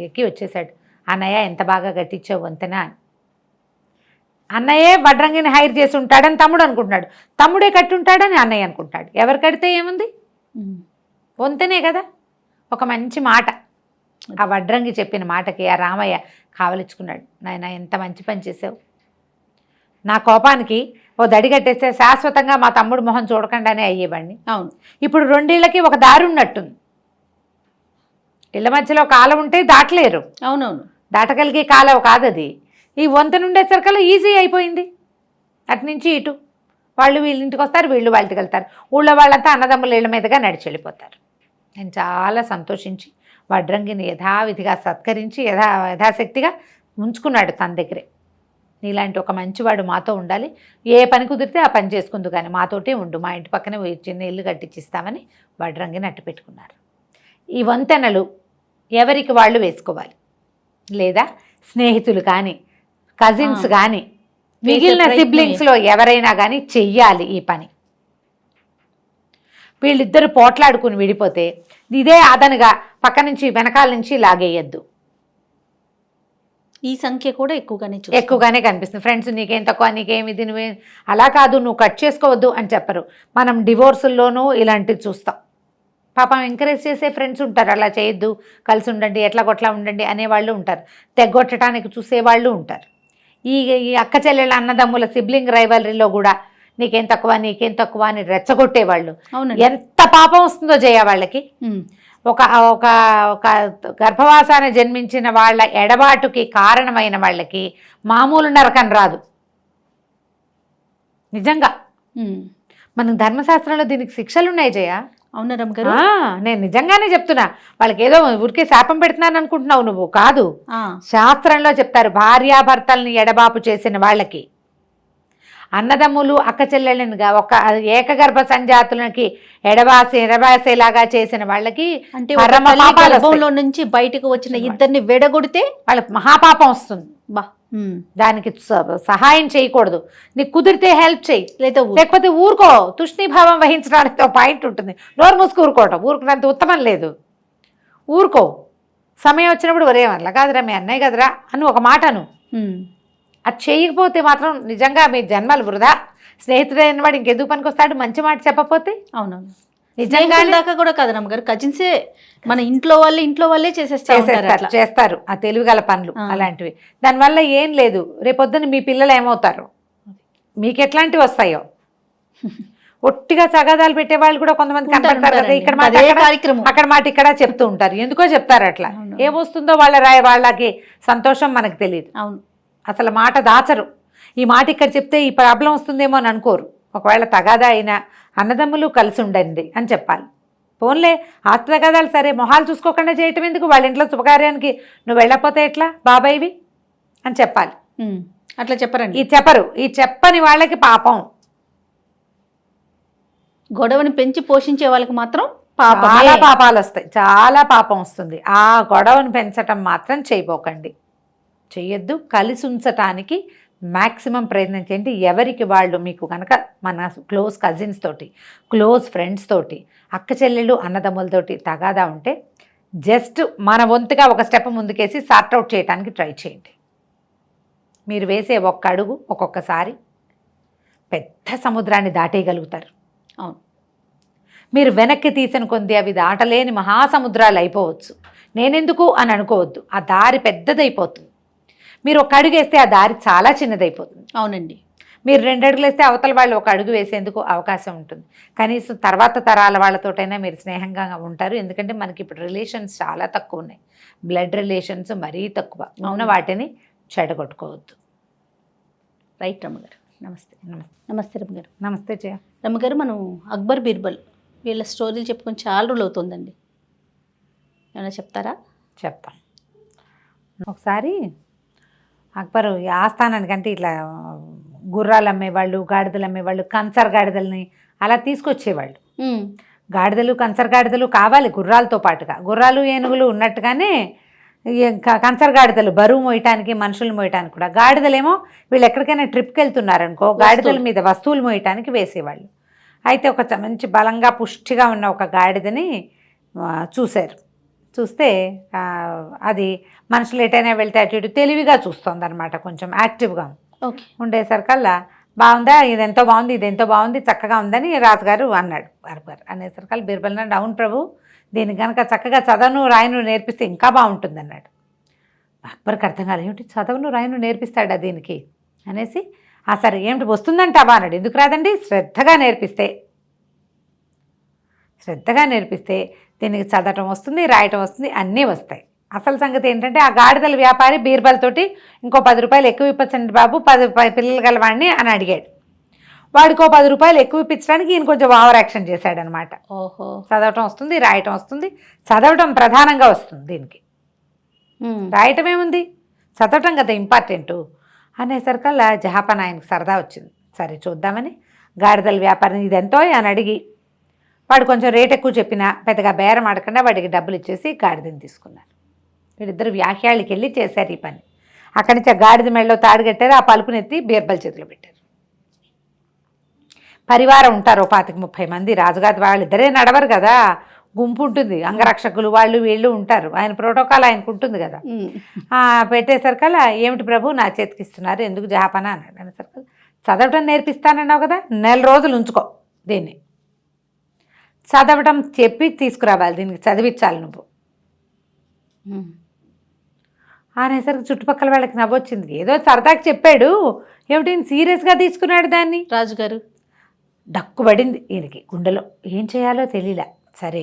ఎక్కి వచ్చేసాడు. అన్నయ్య ఎంత బాగా కట్టించావు వంతెన అని. అన్నయ్యే వడ్రంగిని హైర్ చేసి ఉంటాడని తమ్ముడు అనుకుంటున్నాడు, తమ్ముడే కట్టి ఉంటాడని అన్నయ్య అనుకుంటాడు. ఎవరు కడితే ఏముంది, వంతెనే కదా. ఒక మంచి మాట, ఆ వడ్రంగి చెప్పిన మాటకి ఆ రామయ్య కావలించుకున్నాడు. నాయన ఎంత మంచి పని చేసావు, నా కోపానికి ఓ దడి కట్టేస్తే శాశ్వతంగా మా తమ్ముడు మొహం చూడకుండానే అయ్యేవాడిని. అవును, ఇప్పుడు 2 ఇళ్ళకి ఒక దారి ఉన్నట్టుంది. ఇళ్ళ మధ్యలో కాలం ఉంటే దాటలేరు. అవునవును, దాటగలిగే కాలం కాదు అది. ఈ వంతెన ఉండేసరికల్లా ఈజీ అయిపోయింది. అటు నుంచి ఇటు వాళ్ళు వీళ్ళ ఇంటికి వస్తారు, వీళ్ళు వాళ్ళ ఇంటికి వెళ్తారు. ఊళ్ళో వాళ్ళంతా అన్నదమ్ముల ఇళ్ళ మీదుగా నడిచి వెళ్ళిపోతారు. నేను చాలా సంతోషించి వడ్రంగిని యథావిధిగా సత్కరించి యథాశక్తిగా ఉంచుకున్నాడు తన దగ్గరే. నీలాంటి ఒక మంచివాడు మాతో ఉండాలి, ఏ పని కుదిరితే ఆ పని చేసుకుందు కానీ మాతోటే ఉండు, మా ఇంటి పక్కనే చిన్న ఇల్లు కట్టించిస్తామని వడ్రంగిని అట్టు పెట్టుకున్నారు. ఈ వంతెనలు ఎవరికి వాళ్ళు వేసుకోవాలి, లేదా స్నేహితులు కానీ కజిన్స్ కానీ మిగిలిన సిబ్లింగ్స్లో ఎవరైనా కానీ చెయ్యాలి ఈ పని. వీళ్ళిద్దరు పోట్లాడుకుని విడిపోతే ఇదే అదనుగా పక్క నుంచి వెనకాల నుంచి లాగేయద్దు. ఈ సంఖ్య కూడా ఎక్కువగానే కనిపిస్తుంది. ఫ్రెండ్స్ నీకేం తక్కువ, నీకేమి ఇది, నువ్వే అలా కాదు, నువ్వు కట్ చేసుకోవద్దు అని చెప్పరు. మనం డివోర్సుల్లోనూ ఇలాంటివి చూస్తాం. పాపం ఎంకరేజ్ చేసే ఫ్రెండ్స్ ఉంటారు, అలా చేయొద్దు, కలిసి ఉండండి, ఎట్లా కొట్లా ఉండండి అనేవాళ్ళు ఉంటారు. తెగొట్టడానికి చూసేవాళ్ళు ఉంటారు. ఈ అక్క చెల్లెళ్ళ అన్నదమ్ముల సిబ్లింగ్ రైవలరీలో కూడా నీకేం తక్కువ అని రెచ్చగొట్టేవాళ్ళు. ఎంత పాపం వస్తుందో జయ వాళ్ళకి. ఒక ఒక ఒక గర్భవాసాన జన్మించిన వాళ్ళ ఎడబాటుకి కారణమైన వాళ్ళకి మామూలు నరకం రాదు నిజంగా. మన ధర్మశాస్త్రంలో దీనికి శిక్షలు ఉన్నాయి జయ. అవునా రమ్మగారు? నేను నిజంగానే చెప్తున్నా. వాళ్ళకి ఏదో ఊరికే శాపం పెడుతున్నాను అనుకుంటున్నావు నువ్వు, కాదు. శాస్త్రంలో చెప్తారు, భార్యాభర్తల్ని ఎడబాపు చేసిన వాళ్ళకి, అన్నదమ్ములు అక్క చెల్లెళ్ళనిగా ఒక ఏకగర్భ సంజాతులకి ఎడబాసేలాగా చేసిన వాళ్ళకి అంటే గర్భంలో నుంచి బయటకు వచ్చిన ఇద్దరిని విడగొడితే వాళ్ళకి మహాపాపం వస్తుంది. దానికి సహాయం చేయకూడదు. నీకు కుదిరితే హెల్ప్ చేయి, లేకపోతే ఊరుకో. తుష్ణీభావం వహించడానికి ఒక పాయింట్ ఉంటుంది. నోరు మూసుకు ఊరుకోవటం, ఊరుకున్నంత ఉత్తమం లేదు. ఊరుకో. సమయం వచ్చినప్పుడు ఒరేమల్లా కాదురా మీ అన్నయ్య కదరా అని ఒక మాటను. అది చేయకపోతే మాత్రం నిజంగా మీ జన్మలు వృధా. స్నేహితుడైన వాడు ఇంకెందుకు పనికొస్తాడు మంచి మాట చెప్పకపోతే? అవునవును. నిజంగా దాకా కూడా కాదు రమ్మగారు, కజిన్సే మన ఇంట్లో వాళ్ళే చేస్తారు ఆ తెలివిగల పనులు అలాంటివి. దానివల్ల ఏం లేదు, రేపొద్దున మీ పిల్లలు ఏమవుతారు, మీకు ఎట్లాంటివి వస్తాయో. ఒట్టిగా సగాదాలు పెట్టే వాళ్ళు కూడా కొంతమంది కనపడతారు కదా, ఇక్కడ మాట అక్కడ మాట ఇక్కడ చెప్తూ ఉంటారు. ఎందుకో చెప్తారు అట్లా. ఏమొస్తుందో వాళ్ళకి సంతోషం మనకు తెలియదు. అవును, అసలు మాట దాచరు. ఈ మాట ఇక్కడ చెప్తే ఈ ప్రాబ్లం వస్తుందేమో అని అనుకోరు. ఒకవేళ తగాదా అయినా అన్నదమ్ములు కలిసి ఉండండి అని చెప్పాలి. పోన్లే ఆస్తి తగాదాలు సరే, మొహాలు చూసుకోకుండా చేయటం ఎందుకు? వాళ్ళ ఇంట్లో శుభకార్యానికి నువ్వు వెళ్ళకపోతే ఎట్లా బాబాయివి అని చెప్పాలి. అట్లా చెప్పరండి. ఈ చెప్పని వాళ్ళకి పాపం. గొడవని పెంచి పోషించే వాళ్ళకి మాత్రం చాలా పాపాలు వస్తాయి, చాలా పాపం వస్తుంది. ఆ గొడవను పెంచటం మాత్రం చేయబోకండి, చెయ్యొద్దు. కలిసి ఉంచటానికి మ్యాక్సిమం ప్రయత్నం చేయండి. ఎవరికి వాళ్ళు మీకు కనుక మన క్లోజ్ కజిన్స్ తోటి, క్లోజ్ ఫ్రెండ్స్ తోటి, అక్క చెల్లెళ్ళు అన్నదమ్ములతోటి తగాదా ఉంటే జస్ట్ మన వంతుగా ఒక స్టెప్ ముందుకేసి సార్ట్అవుట్ చేయడానికి ట్రై చేయండి. మీరు వేసే ఒక్క అడుగు ఒక్కొక్కసారి పెద్ద సముద్రాన్ని దాటేయగలుగుతారు. అవును, మీరు వెనక్కి తీసిన కొంది అవి దాటలేని మహాసముద్రాలు అయిపోవచ్చు. నేనెందుకు అని అనుకోవద్దు, ఆ దారి పెద్దదైపోతుంది. మీరు ఒక అడుగు వేస్తే ఆ దారి చాలా చిన్నదైపోతుంది. అవునండి, మీరు 2 అడుగులు వేస్తే అవతల వాళ్ళు ఒక అడుగు వేసేందుకు అవకాశం ఉంటుంది. కనీసం తర్వాత తరాల వాళ్ళతోటైనా మీరు స్నేహంగా ఉంటారు. ఎందుకంటే మనకి ఇప్పుడు రిలేషన్స్ చాలా తక్కువ ఉన్నాయి, బ్లడ్ రిలేషన్స్ మరీ తక్కువ. ఉన్న వాటిని చెడగొట్టుకోవద్దు. రైట్ రమ్మగారు. నమస్తే. నమస్తే రమ్మగారు. నమస్తే జయ. రమ్మగారు, మనం అక్బర్ బీర్బల్ వీళ్ళ స్టోరీలు చెప్పుకొని చాలా రోజులు అవుతుందండి, ఏమైనా చెప్తారా? చెప్తాం. ఒకసారి అక్బరు ఆస్థానానికంటే ఇట్లా గుర్రాలు అమ్మేవాళ్ళు, గాడిదలు అమ్మేవాళ్ళు, కంచర్ గాడిదల్ని అలా తీసుకొచ్చేవాళ్ళు. గాడిదలు కంచర్ గాడిదలు కావాలి గుర్రాలతో పాటుగా. గుర్రాలు ఏనుగులు ఉన్నట్టుగానే కంచర్ గాడిదలు బరువు మోయటానికి, మనుషులు మోయటానికి కూడా. గాడిదలేమో వీళ్ళు ఎక్కడికైనా ట్రిప్కి వెళ్తున్నారనుకో గాడిదల మీద వస్తువులు మోయటానికి వేసేవాళ్ళు. అయితే ఒక మంచి బలంగా పుష్టిగా ఉన్న ఒక గాడిదని చూశారు. చూస్తే అది మనుషులు ఎటైనా వెళ్తే అటు ఇటు తెలివిగా చూస్తుంది అనమాట, కొంచెం యాక్టివ్గా ఉండేసరికల్లా బాగుందా, ఇదెంతో బాగుంది, ఇదెంతో బాగుంది, చక్కగా ఉందని రాజుగారు అన్నాడు. అక్బర్ అనేసరికల్లా బీర్బల్ అన్నాడు, అవును ప్రభు, దీన్ని కనుక చక్కగా చదవను రాయను నేర్పిస్తే ఇంకా బాగుంటుంది అన్నాడు. అక్బర్కి అర్థం కాదు, ఏమిటి చదవను రాయను నేర్పిస్తాడా దీనికి అనేసి, సరే ఏమిటి వస్తుందంటావా అన్నాడు. ఎందుకు రాదండి, శ్రద్ధగా నేర్పిస్తే దీనికి చదవటం వస్తుంది, రాయటం వస్తుంది, అన్నీ వస్తాయి. అసలు సంగతి ఏంటంటే ఆ గాడిదల వ్యాపారి బీర్బల్ తోటి ఇంకో 10 రూపాయలు ఎక్కువ ఇప్పచ్చండి బాబు, 10 పిల్లలు గలవాడిని అని అడిగాడు. వాడికో 10 రూపాయలు ఎక్కువ ఇప్పించడానికి ఈయన కొంచెం ఓవర్ యాక్షన్ చేశాడనమాట. ఓహో, చదవటం వస్తుంది, రాయటం వస్తుంది. చదవటం ప్రధానంగా వస్తుంది దీనికి, రాయటం ఏముంది, చదవటం కదా ఇంపార్టెంటు అనేసరికల్లా జహాపన్ ఆయనకు సరదా వచ్చింది. సరే చూద్దామని గాడిదల వ్యాపారం ఇదెంతో అని అడిగి, వాడు కొంచెం రేట్ ఎక్కువ చెప్పినా పెద్దగా బేరం ఆడకుండా వాడికి డబ్బులు ఇచ్చేసి గాడిదని తీసుకున్నారు. వీళ్ళిద్దరు వ్యాఖ్యాళ్ళకి వెళ్ళి చేశారు ఈ పని. అక్కడి నుంచి ఆ గాడిద మెడలో తాడు కట్టారు, ఆ పలుపునెత్తి బీర్బల్ చేతిలో పెట్టారు. పరివారం ఉంటారు 25-30 మంది. రాజుగారి వాళ్ళు ఇద్దరే నడవరు కదా, గుంపు ఉంటుంది, అంగరక్షకులు వాళ్ళు వీళ్ళు ఉంటారు. ఆయన ప్రోటోకాల్ ఆయనకు ఉంటుంది కదా. పెట్టేసరికల్లా ఏమిటి ప్రభు నా చేతికి ఇస్తున్నారు, ఎందుకు జహాపన అన్నాడు. అనేసరికి చదవటం నేర్పిస్తానన్నావు కదా, 4 రోజులు ఉంచుకో దీన్ని, చదవటం చెప్పి తీసుకురావాలి, దీనికి చదివించాలి నువ్వు అనేసరికి చుట్టుపక్కల వాళ్ళకి నవ్వొచ్చింది. ఏదో సరదాకి చెప్పాడు, ఏమిటి సీరియస్గా తీసుకున్నాడు దాన్ని. రాజుగారు డక్కుబడింది ఈయనకి గుండెలో, ఏం చేయాలో తెలియలే. సరే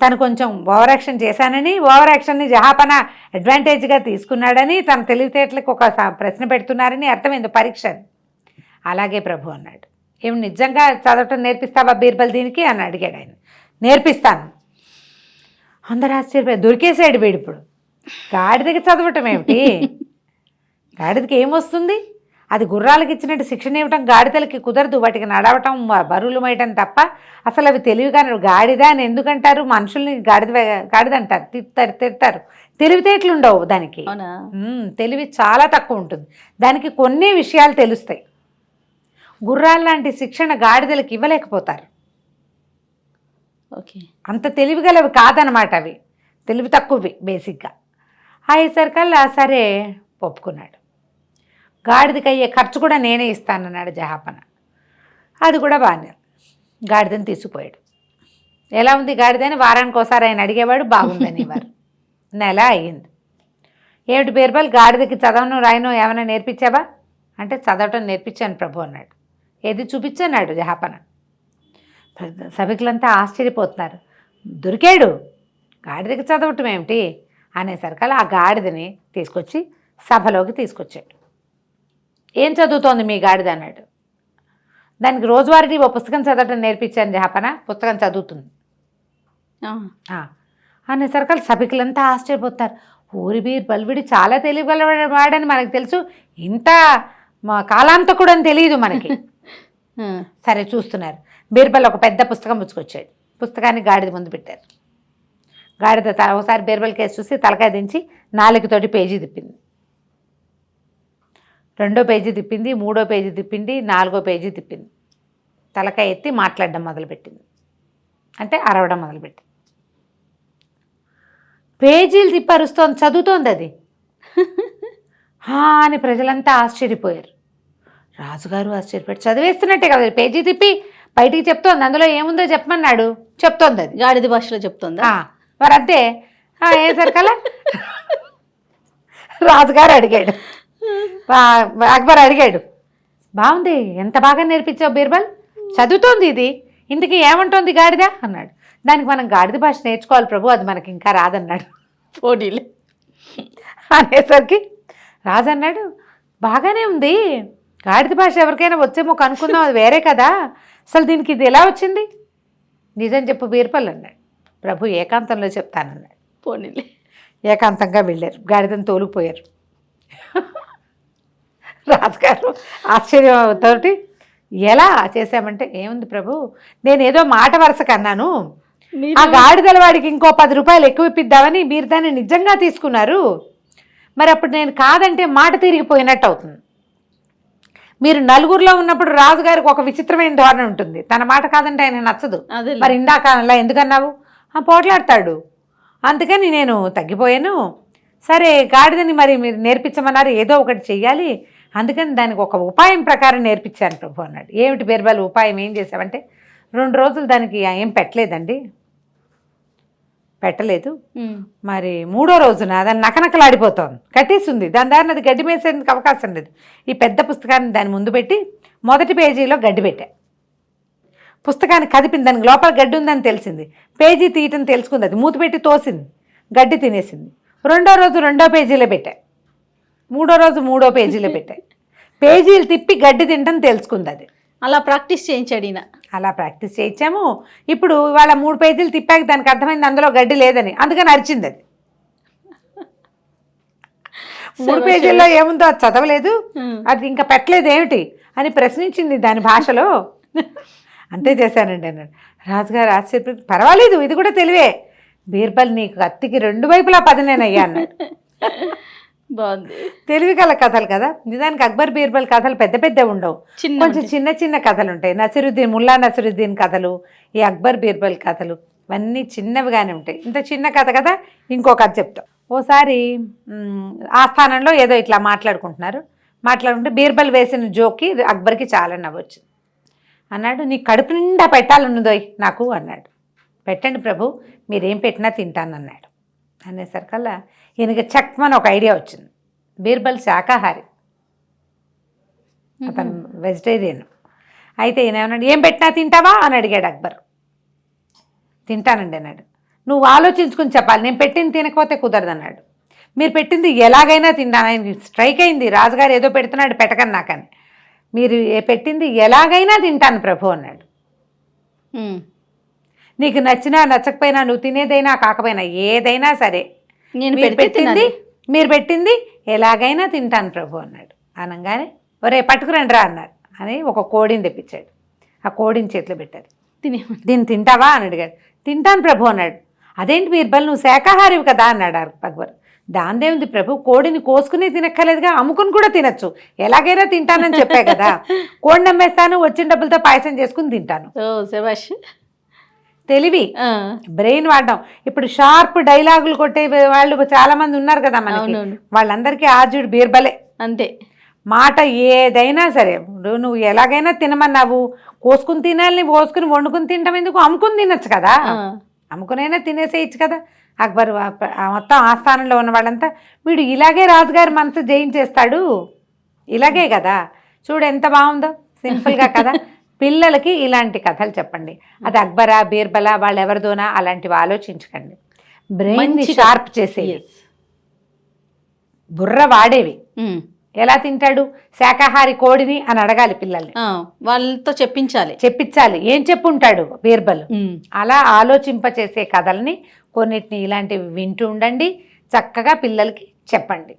తను కొంచెం ఓవర్ యాక్షన్ చేశానని, ఓవర్ యాక్షన్ని జహాపన అడ్వాంటేజ్గా తీసుకున్నాడని, తన తెలివితేటలకు ఒక ప్రశ్న పెడుతున్నారని అర్థమైంది, పరీక్ష. అలాగే ప్రభు అన్నాడు. ఏమి నిజంగా చదవటం నేర్పిస్తావా బీర్బల్ దీనికి అని అడిగాడు ఆయన. నేర్పిస్తాను. అందరు ఆశ్చర్యపోయి దొరికేసాడు వీడు. ఇప్పుడు గాడిదకి చదవటం ఏమిటి, గాడిదకి ఏమొస్తుంది, అది గుర్రాలకు ఇచ్చినట్టు శిక్షణ ఇవ్వటం గాడిదలకి కుదరదు, వాటికి నడవటం బరువులు మోయటం తప్ప. అసలు అవి తెలివిగా గాడిద అని ఎందుకంటారు, మనుషుల్ని గాడిద అంటారు, తిడతారు. తెలివితేటలు ఉండవు దానికి, తెలివి చాలా తక్కువ ఉంటుంది దానికి, కొన్ని విషయాలు తెలుస్తాయి. గుర్రాలు లాంటి శిక్షణ గాడిదలకు ఇవ్వలేకపోతారు. ఓకే, అంత తెలివిగలవి కాదనమాట, అవి తెలివి తక్కువవి బేసిక్గా. అయ్యేసరికల్లా సరే ఒప్పుకున్నాడు. గాడిదకి అయ్యే ఖర్చు కూడా నేనే ఇస్తానన్నాడు జహాపన. అది కూడా బాగానే, గాడిదని తీసుకుపోయాడు. ఎలా ఉంది గాడిద అని వారానికి ఒకసారి ఆయన అడిగేవాడు, బాగుందని వారు. నెల అయ్యింది. ఏమిటి బీర్బల్ గాడిదకి చదవను రాయను ఏమైనా నేర్పించావా అంటే, చదవటం నేర్పించాను ప్రభు అన్నాడు. ఏది చూపించన్నాడు జహాపన. సభికులంతా ఆశ్చర్యపోతున్నారు. దొరికాడు, గాడిదకి చదవటం ఏమిటి అనేసరికల్లా ఆ గాడిదని తీసుకొచ్చి సభలోకి తీసుకొచ్చాడు. ఏం చదువుతోంది మీ గాడిద అన్నాడు. దానికి రోజువారీ ఓ పుస్తకం చదవటం నేర్పించాను జహాపన, పుస్తకం చదువుతుంది అనేసరికల్లా సభికులంతా ఆశ్చర్యపోతారు. ఊరి బీర్బల్ వీడు చాలా తెలియగలవాడని మనకు తెలుసు, ఇంత కాలాంతకుడు అని తెలియదు మనకి. సరే చూస్తున్నారు. బీర్బల్ ఒక పెద్ద పుస్తకం పుచ్చుకొచ్చాడు. పుస్తకాన్ని గాడిద ముందు పెట్టారు. గాడిద ఒకసారి బీర్బల్ కేసు చూసి తలకాయ దించి 4తోటి పేజీ తిప్పింది. 2వ పేజీ తిప్పింది, 3వ పేజీ తిప్పింది, 4వ పేజీ తిప్పింది. తలకాయ ఎత్తి మాట్లాడడం మొదలుపెట్టింది, అంటే అరవడం మొదలుపెట్టింది. పేజీలు తిప్పరుస్తోంది, చదువుతోంది అది. అని ప్రజలంతా ఆశ్చర్యపోయారు. రాజుగారు ఆశ్చర్యపోయారు. చదివేస్తున్నట్టే కదా, పేజీ తిప్పి బయటికి చెప్తోంది, అందులో ఏముందో చెప్పమన్నాడు, చెప్తోంది అది గాడిద భాషలో చెప్తోందా. మరి అంతే. అయ్యేసరికల్లా రాజుగారు అడిగాడు, అక్బర్ అడిగాడు, బాగుంది, ఎంత బాగా నేర్పించావు బీర్బల్, చదువుతోంది ఇది, ఇందుకు ఏమంటోంది గాడిద అన్నాడు. దానికి మనం గాడిద భాష నేర్చుకోవాలి ప్రభు, అది మనకి ఇంకా రాదన్నాడు. పోనీలే అనేసరికి రాజు అన్నాడు, బాగానే ఉంది, గాడిద భాష ఎవరికైనా వచ్చేమో కనుక్కుందాం, అది వేరే కదా, అసలు దీనికి ఇది ఎలా వచ్చింది, నిజం చెప్పు బీర్బల్ అన్నాడు. ప్రభు ఏకాంతంలో చెప్తానన్నాడు. పోనీలే. ఏకాంతంగా వెళ్ళారు, గాడిదని తోలుకుపోయారు. రాజుగారు ఆశ్చర్యంతోటి ఎలా చేశామంటే, ఏముంది ప్రభు, నేను ఏదో మాట వరుసకు అన్నాను, ఆ గాడిదల వాడికి ఇంకో 10 రూపాయలు ఎక్కువ ఇప్పిద్దామని మీరు దాన్ని నిజంగా తీసుకున్నారు, మరి అప్పుడు నేను కాదంటే మాట తిరిగిపోయినట్టు అవుతుంది. మీరు నలుగురిలో ఉన్నప్పుడు రాజుగారికి ఒక విచిత్రమైన ధోరణి ఉంటుంది, తన మాట కాదంటే ఆయన నచ్చదు. మరి ఇందాక అలా ఎందుకన్నావు, పోట్లాడతాడు, అందుకని నేను తగ్గిపోయాను. సరే గాడిదని మరి మీరు నేర్పించమన్నారు, ఏదో ఒకటి చెయ్యాలి, అందుకని దానికి ఒక ఉపాయం ప్రకారం నేర్పించాను ప్రభు అన్నాడు. ఏమిటి బీర్బల్ ఉపాయం, ఏం చేసావంటే, 2 రోజులు దానికి ఏం పెట్టలేదండి, పెట్టలేదు, మరి 3వ రోజున దాన్ని నకనకలాడిపోతుంది, కట్టేస్తుంది, దాని దారిని అది గడ్డి మేసేందుకు అవకాశం లేదు. ఈ పెద్ద పుస్తకాన్ని దాని ముందు పెట్టి మొదటి పేజీలో గడ్డి పెట్టా, పుస్తకాన్ని కదిపింది, దానికి లోపల గడ్డి ఉందని తెలిసింది, పేజీ తీయటం తెలుసుకుంది, అది మూత పెట్టి తోసింది, గడ్డి తినేసింది. 2వ రోజు 2వ పేజీలో పెట్టా, 3వ రోజు 3వ పేజీలో పెట్టా, పేజీలు తిప్పి గడ్డి తినటం తెలుసుకుంది అది. అలా ప్రాక్టీస్ చేయించాడు ఈయన. అలా ప్రాక్టీస్ చేయించాము. ఇప్పుడు ఇవాళ 3 పేజీలు తిప్పాక దానికి అర్థమైంది అందులో గడ్డి లేదని, అందుకని అరిచింది అది. 3 పేజీల్లో ఏముందో అది చదవలేదు, అది ఇంకా పెట్టలేదు ఏమిటి అని ప్రశ్నించింది దాని భాషలో. అంతే చేశానండి అన్నాడు. రాజుగారు ఆశ్చర్య, పర్వాలేదు ఇది కూడా తెలివే, బీర్బల్ నీకు కత్తికి 2 వైపులా పదనేనయ్యా అన్నాడు. బాగుంది. తెలివి గల కథలు కదా. నిజానికి అక్బర్ బీర్బల్ కథలు పెద్ద పెద్ద ఉండవు, చిన్న కొంచెం చిన్న చిన్న కథలు ఉంటాయి. ముల్లా నసరుద్దీన్ కథలు, ఈ అక్బర్ బీర్బల్ కథలు ఇవన్నీ చిన్నవిగానే ఉంటాయి. ఇంత చిన్న కథ కదా, ఇంకో కథ చెప్తాం. ఓసారి ఆస్థానంలో ఏదో ఇట్లా మాట్లాడుకుంటే బీర్బల్ వేసిన జోక్కి అక్బర్కి చాలా నవ్వొచ్చింది. అన్నాడు, నీ కడుపు నిండా పెట్టాలన్నదోయ్ నాకు అన్నాడు. పెట్టండి ప్రభు, మీరేం పెట్టినా తింటాను అన్నాడు. అనేసరికల్లా ఈయనకి చక్మని ఒక ఐడియా వచ్చింది. బీర్బల్ శాకాహారి, అతను వెజిటేరియన్. అయితే ఈయన ఏమన్నాడు, ఏం పెట్టినా తింటావా అని అడిగాడు అక్బర్. తింటానండి అన్నాడు. నువ్వు ఆలోచించుకుని చెప్పాలి, నేను పెట్టింది తినకపోతే కుదరదు అన్నాడు. మీరు పెట్టింది ఎలాగైనా తింటాను. ఆయన స్ట్రైక్ అయింది, రాజుగారు ఏదో పెడుతున్నాడు పెట్టకని నాకని. మీరు పెట్టింది ఎలాగైనా తింటాను ప్రభు అన్నాడు. నీకు నచ్చినా నచ్చకపోయినా, నువ్వు తినేదైనా కాకపోయినా ఏదైనా సరే మీరు పెట్టింది ఎలాగైనా తింటాను ప్రభు అన్నాడు. అనగానే ఒరే పట్టుకురండి రా అన్నారు. అని ఒక కోడిని తెప్పించాడు. ఆ కోడిని చేతిలో పెట్టారు. దీన్ని తింటావా అని అడిగాడు. తింటాను ప్రభు అన్నాడు. అదేంటి బీర్బల్, నువ్వు శాకాహారివి కదా అన్నాడు అక్బర్. దాందేముంది ప్రభు, కోడిని కోసుకుని తినక్కర్లేదుగా, అమ్ముకుని కూడా తినచ్చు, ఎలాగైనా తింటానని చెప్పా కదా. కోడిని అమ్మేస్తాను, వచ్చిన డబ్బులతో పాయసం చేసుకుని తింటాను. తెలివి, బ్రెయిన్ వాడడం. ఇప్పుడు షార్ప్ డైలాగులు కొట్టే వాళ్ళు చాలా మంది ఉన్నారు కదా మనకి, వాళ్ళందరికీ ఆర్జుడు బీర్బలే. అంతే, మాట ఏదైనా సరే నువ్వు ఎలాగైనా తినమన్నావు, కోసుకుని తినాలి, కోసుకుని వండుకుని తింటాం ఎందుకు, అమ్ముకుని తినచ్చు కదా, అమ్ముకునైనా తినేసేయచ్చు కదా. అక్బర్ మొత్తం ఆస్థానంలో ఉన్న వాళ్ళంతా, వీడు ఇలాగే రాజుగారి మనసు జయించేస్తాడు, ఇలాగే కదా, చూడు ఎంత బాగుందో సింపుల్గా కదా. పిల్లలకి ఇలాంటి కథలు చెప్పండి. అది అక్బరా బీర్బలా వాళ్ళెవరిదోనా అలాంటివి ఆలోచించకండి. బ్రెయిన్ షార్ప్ చేసేవి, బుర్ర వాడేవి. ఎలా తింటాడు శాకాహారి కోడిని అని అడగాలి పిల్లల్ని, వాళ్ళతో చెప్పించాలి. ఏం చెప్పుంటాడు బీర్బల్. అలా ఆలోచింపచేసే కథల్ని కొన్నిటిని ఇలాంటివి వింటూ ఉండండి, చక్కగా పిల్లలకి చెప్పండి.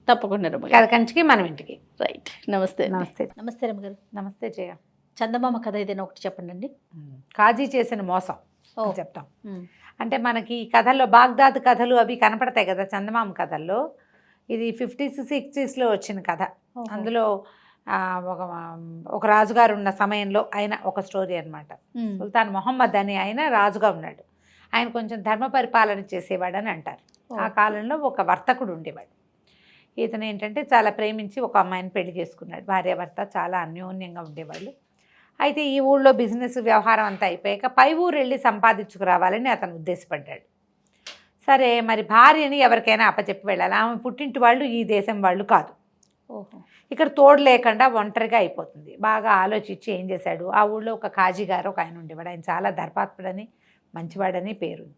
తప్పకుండా కథ కంచికి మనం ఇంటికి. రైట్. నమస్తే. నమస్తే రమ్మగారు. నమస్తే జయ. చందమామ కథ ఏదైనా ఒకటి చెప్పండి అండి. కాజీ చేసిన మోసం చెప్తాం. అంటే మనకి ఈ కథల్లో బాగ్దాద్ కథలు అవి కనపడతాయి కదా చందమామ కథల్లో. ఇది 50s 60sలో వచ్చిన కథ. అందులో ఒక రాజుగారు ఉన్న సమయంలో ఆయన ఒక స్టోరీ అనమాట. సుల్తాన్ మొహమ్మద్ అని ఆయన రాజుగా ఉన్నాడు. ఆయన కొంచెం ధర్మ పరిపాలన చేసేవాడు అని అంటారు. ఆ కాలంలో ఒక వర్తకుడు ఉండేవాడు. ఇతను ఏంటంటే చాలా ప్రేమించి ఒక అమ్మాయిని పెళ్లి చేసుకున్నాడు. భార్యాభర్త చాలా అన్యోన్యంగా ఉండేవాళ్ళు. అయితే ఈ ఊళ్ళో బిజినెస్ వ్యవహారం అంతా అయిపోయాక పై ఊరు వెళ్ళి సంపాదించుకురావాలని అతను ఉద్దేశపడ్డాడు. సరే, మరి భార్యని ఎవరికైనా అప్పచెప్పి వెళ్ళాలి. ఆమె పుట్టింటి వాళ్ళు ఈ దేశం వాళ్ళు కాదు. ఇక్కడ తోడు లేకుండా ఒంటరిగా అయిపోతుంది. బాగా ఆలోచించి ఏం చేశాడు, ఆ ఊళ్ళో ఒక కాజీ గారు ఒక ఆయన ఉండేవాడు. ఆయన చాలా ధర్మాత్ముడని మంచివాడని పేరుంది.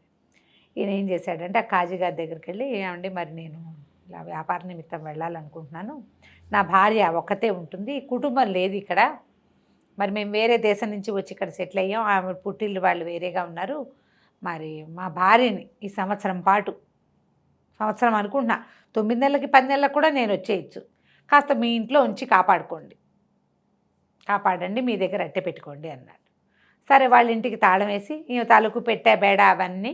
ఈయన ఏం చేశాడంటే ఆ కాజీ గారి దగ్గరికి వెళ్ళి, ఏమండి మరి నేను ఇలా వ్యాపార నిమిత్తం వెళ్ళాలనుకుంటున్నాను, నా భార్య ఒక్కతే ఉంటుంది, కుటుంబం లేదు ఇక్కడ, మరి మేము వేరే దేశం నుంచి వచ్చి ఇక్కడ సెటిల్ అయ్యాం, ఆమె పుట్టిల్లు వాళ్ళు వేరేగా ఉన్నారు, మరి మా భార్యని ఈ సంవత్సరం పాటు, సంవత్సరం అనుకుంటున్నా, 9 నెలలకి 10 నెలలకు కూడా నేను వచ్చేయచ్చు, కాస్త మీ ఇంట్లో ఉంచి కాపాడండి, మీ దగ్గర అట్టె పెట్టుకోండి అన్నాడు. సరే, వాళ్ళ ఇంటికి తాళం వేసి ఈ తలుకు పెట్టే బేడ అవన్నీ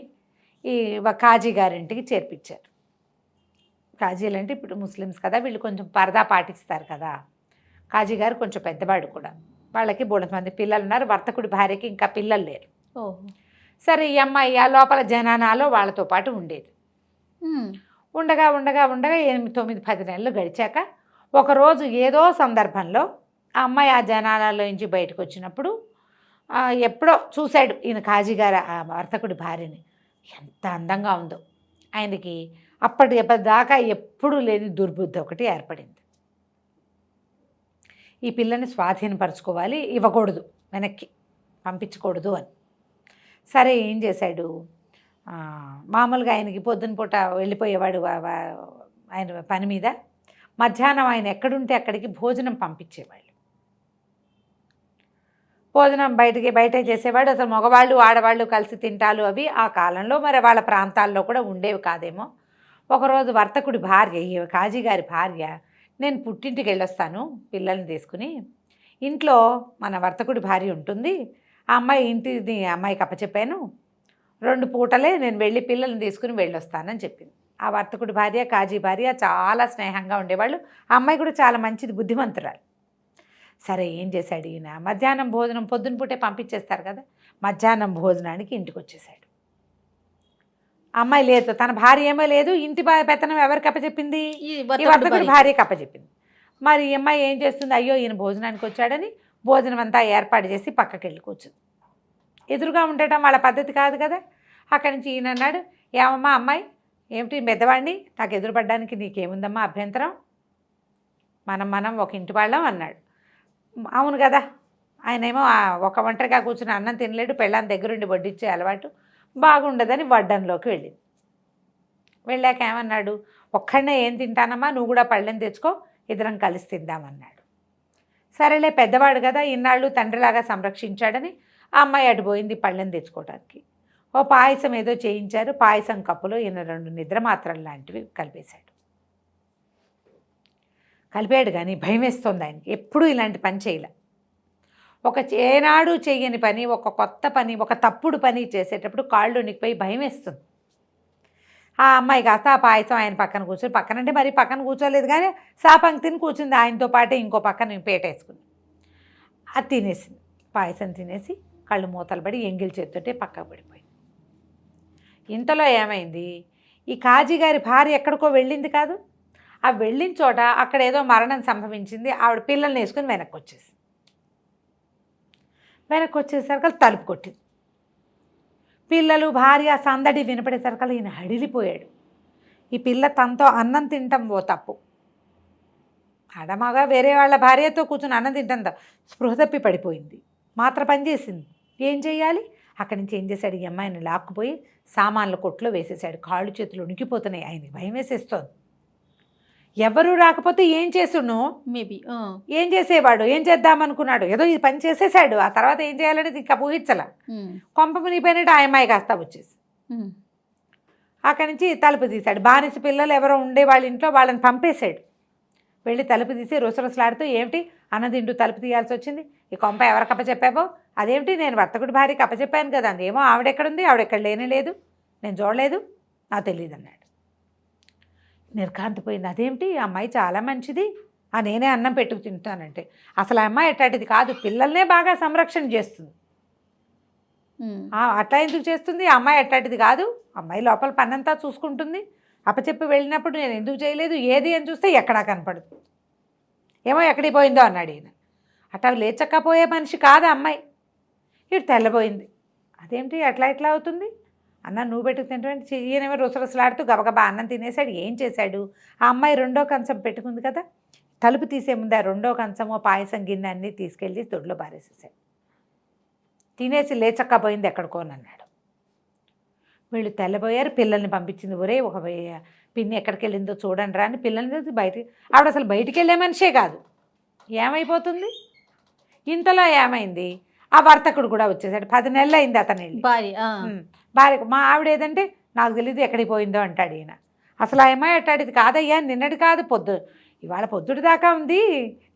ఈ కాజీ గారింటికి చేర్పించారు. కాజీలు అంటే ఇప్పుడు ముస్లిమ్స్ కదా, వీళ్ళు కొంచెం పరదా పాటిస్తారు కదా. కాజీ గారు కొంచెం పెద్దవాడు కూడా, వాళ్ళకి 3 మంది పిల్లలు ఉన్నారు. వర్తకుడి భార్యకి ఇంకా పిల్లలు లేరు. సరే, ఈ అమ్మాయి ఆ లోపల జనానాలో వాళ్ళతో పాటు ఉండేది. ఉండగా 8, 9, 10 నెలలు గడిచాక ఒకరోజు ఏదో సందర్భంలో ఆ అమ్మాయి ఆ జనానాలో నుంచి బయటకు వచ్చినప్పుడు ఎప్పుడో చూశాడు ఈయన కాజీ గారు ఆ వర్తకుడి భార్యని. ఎంత అందంగా ఉందో. ఆయనకి అప్పటిదాకా ఎప్పుడూ లేని దుర్బుద్ధి ఒకటి ఏర్పడింది. ఈ పిల్లని స్వాధీనపరచుకోవాలి, ఇవ్వకూడదు, వెనక్కి పంపించకూడదు అని. సరే, ఏం చేశాడు, మామూలుగా ఆయనకి పొద్దున పూట వెళ్ళిపోయేవాడు ఆయన పని మీద. మధ్యాహ్నం ఆయన ఎక్కడుంటే అక్కడికి భోజనం పంపించేవాళ్ళు. భోజనం బయటే చేసేవాడు. అసలు మగవాళ్ళు ఆడవాళ్ళు కలిసి తింటాలు అవి ఆ కాలంలో మరి వాళ్ళ ప్రాంతాల్లో కూడా ఉండేవి కాదేమో. ఒకరోజు వర్తకుడి భార్య, ఈ కాజీ గారి భార్య, నేను పుట్టింటికి వెళ్ళొస్తాను పిల్లల్ని తీసుకుని, ఇంట్లో మన వర్తకుడి భార్య ఉంటుంది, ఆ అమ్మాయి అమ్మాయికి అప్పచెప్పాను, 2 పూటలే నేను వెళ్ళి పిల్లల్ని తీసుకుని వెళ్ళొస్తానని చెప్పింది. ఆ వర్తకుడి భార్య కాజీ భార్య చాలా స్నేహంగా ఉండేవాళ్ళు. ఆ అమ్మాయి కూడా చాలా మంచిది, బుద్ధిమంతురాలు. సరే ఏం చేశాడు ఈయన, మధ్యాహ్నం భోజనం పొద్దున పూటే పంపించేస్తారు కదా, మధ్యాహ్నం భోజనానికి ఇంటికి వచ్చేసాడు. అమ్మాయి లేదు, తన భార్య ఏమో లేదు, ఇంటి పెత్తనం ఎవరికి అప్పచెప్పింది, ఈ వర్తకుడి భార్యకి అప్పచెప్పింది. మరి ఈ అమ్మాయి ఏం చేస్తుంది, అయ్యో ఈయన భోజనానికి వచ్చాడని భోజనం అంతా ఏర్పాటు చేసి పక్కకి వెళ్ళి కూర్చుంది. ఎదురుగా ఉండటం వాళ్ళ పద్ధతి కాదు కదా. అక్కడి నుంచి ఈయన అన్నాడు, ఏమమ్మా అమ్మాయి, ఏమిటి పెద్దవాడిని, నాకు ఎదురుపడ్డానికి నీకేముందమ్మా అభ్యంతరం, మనం ఒక ఇంటి వాళ్ళం అన్నాడు. అవును కదా, ఆయనేమో ఒక ఒంటరిగా కూర్చుని అన్నం తినలేడు, పెళ్ళాన్ని దగ్గరుండి వడ్డిచ్చే అలవాటు బాగుండదని వడ్డంలోకి వెళ్ళింది. వెళ్ళాక ఏమన్నాడు, ఒక్కడనే ఏం తింటానమ్మా, నువ్వు కూడా పళ్ళెం తెచ్చుకో, ఇద్దరం కలిసి తిందామన్నాడు. సరేలే పెద్దవాడు కదా, ఇన్నాళ్ళు తండ్రిలాగా సంరక్షించాడని ఆ అమ్మాయి అటుపోయింది పళ్ళెం తెచ్చుకోవడానికి. ఓ పాయసం ఏదో చేయించారు, పాయసం కప్పులో ఈయన 2 నిద్ర మాత్రలు లాంటివి కలిపేశాడు. కలిపాడు కానీ భయం వేస్తుంది ఆయనకి, ఎప్పుడూ ఇలాంటి పని చేయలే. ఏనాడు చేయని పని, ఒక కొత్త పని, ఒక తప్పుడు పని చేసేటప్పుడు కాళ్ళు వణికిపోయి భయం వేస్తుంది. ఆ అమ్మాయి కాస్త ఆ పాయసం ఆయన పక్కన కూర్చొని, పక్కనంటే మరి పక్కన కూర్చోలేదు కానీ సాపంక్తిని కూర్చుంది ఆయనతో పాటే, ఇంకో పక్కన పేటేసుకుంది. అది తినేసింది, పాయసం తినేసి కళ్ళు మూతలు పడి ఎంగిల్ చేతితోటే పక్కకు పడిపోయింది. ఇంతలో ఏమైంది, ఈ కాజీ గారి భార్య ఎక్కడికో వెళ్ళింది కాదు, ఆ వెళ్ళిన చోట అక్కడ ఏదో మరణం సంభవించింది. ఆవిడ పిల్లల్ని వేసుకుని వెనక్కి వచ్చేసరికి తలుపు కొట్టింది. పిల్లలు భార్య సందడి వినపడేసరికి ఈయన హడిలిపోయాడు. ఈ పిల్ల తనతో అన్నం తింటాం ఓ తప్పు, అడమగా వేరే వాళ్ళ భార్యతో కూర్చుని అన్నం తింటాం స్పృహ తప్పి పడిపోయింది. మాత్ర పనిచేసింది, ఏం చేయాలి. అక్కడి నుంచి ఏం చేశాడు, ఈ అమ్మాయిని లాక్కుపోయి సామాన్ల కొట్లో వేసేసాడు. కాళ్ళు చేతులు ఉనికిపోతున్నాయి, ఆయనకి భయం వేసేస్తోంది. ఎవరు రాకపోతే ఏం చేసును, మేబీ ఏం చేసేవాడు, ఏం చేద్దామనుకున్నాడు, ఏదో ఈ పని చేసేసాడు. ఆ తర్వాత ఏం చేయాలనేది ఇంకా ఊహించలా. కొంప మునిగిపోయినట్టు ఆ అమ్మాయి కాస్త వచ్చేసి అక్కడి నుంచి తలుపు తీశాడు. బానిస పిల్లలు ఎవరో ఉండే వాళ్ళ ఇంట్లో వాళ్ళని పంపేశాడు. వెళ్ళి తలుపు తీసి రుసరుసలాడుతూ, ఏమిటి అన్నదిండు తలుపు తీయాల్సి వచ్చింది, ఈ కొంప ఎవరికి అప్పచెప్పావో, అదేమిటి నేను వర్తకుడి భార్యకి అప్పచెప్పాను కదా, ఏమో ఆవిడెక్కడుంది, ఆవిడెక్కడ లేనే లేదు, నేను చూడలేదు, నాకు తెలియదు అన్నాడు. నిర్ఘాంతపోయింది. అదేమిటి ఆ అమ్మాయి చాలా మంచిది, నేనే అన్నం పెట్టుకు తింటానంటే, అసలు ఆ అమ్మాయి అట్లాంటిది కాదు, పిల్లల్నే బాగా సంరక్షణ చేస్తుంది. అట్లా ఎందుకు చేస్తుంది, ఆ అమ్మాయి అట్లాంటిది కాదు, అమ్మాయి లోపల పనంతా చూసుకుంటుంది, అప్పచెప్పి వెళ్ళినప్పుడు నేను ఎందుకు చేయలేదు, ఏది అని చూస్తే ఎక్కడా కనపడదు, ఏమో ఎక్కడికి పోయిందో అన్నాడు ఈయన. అట్లా లేచక్కపోయే మనిషి కాదు అమ్మాయి. ఇటు తెల్లబోయింది. అదేమిటి అట్లా ఎట్లా అవుతుంది, అన్నం నువ్వు పెట్టుకు తింటే, ఈయనేమో రుసరుసలాడుతూ గబగబా అన్నం తినేసాడు. ఏం చేశాడు, ఆ అమ్మాయి 2వ కంచం పెట్టుకుంది కదా, తలుపు తీసే ముందు ఆ 2వ కంచమో పాయసం గిన్నె అన్నీ తీసుకెళ్ళి దొడ్లో పారేసేసాడు. తినేసి లేచక్కపోయింది ఎక్కడికోనన్నాడు. వీళ్ళు తెల్లబోయారు. పిల్లల్ని పంపించింది, ఒరే ఒక పిన్ని ఎక్కడికి వెళ్ళిందో చూడండి రా అని పిల్లల్ని బయటికి. ఆవిడ అసలు బయటికి వెళ్ళే మనిషే కాదు, ఏమైపోతుంది. ఇంతలో ఏమైంది, ఆ వర్తకుడు కూడా వచ్చేసాడు. 10 నెలలు అయింది అతను భార్య. మా ఆవిడ ఏదంటే నాకు తెలీదు ఎక్కడికి పోయిందో అంటాడు ఈయన. అసలు ఆ అమ్మాయి అట్టాడిది కాదయ్యా, నిన్నటి కాదు, ఇవాళ పొద్దుటి దాకా ఉంది,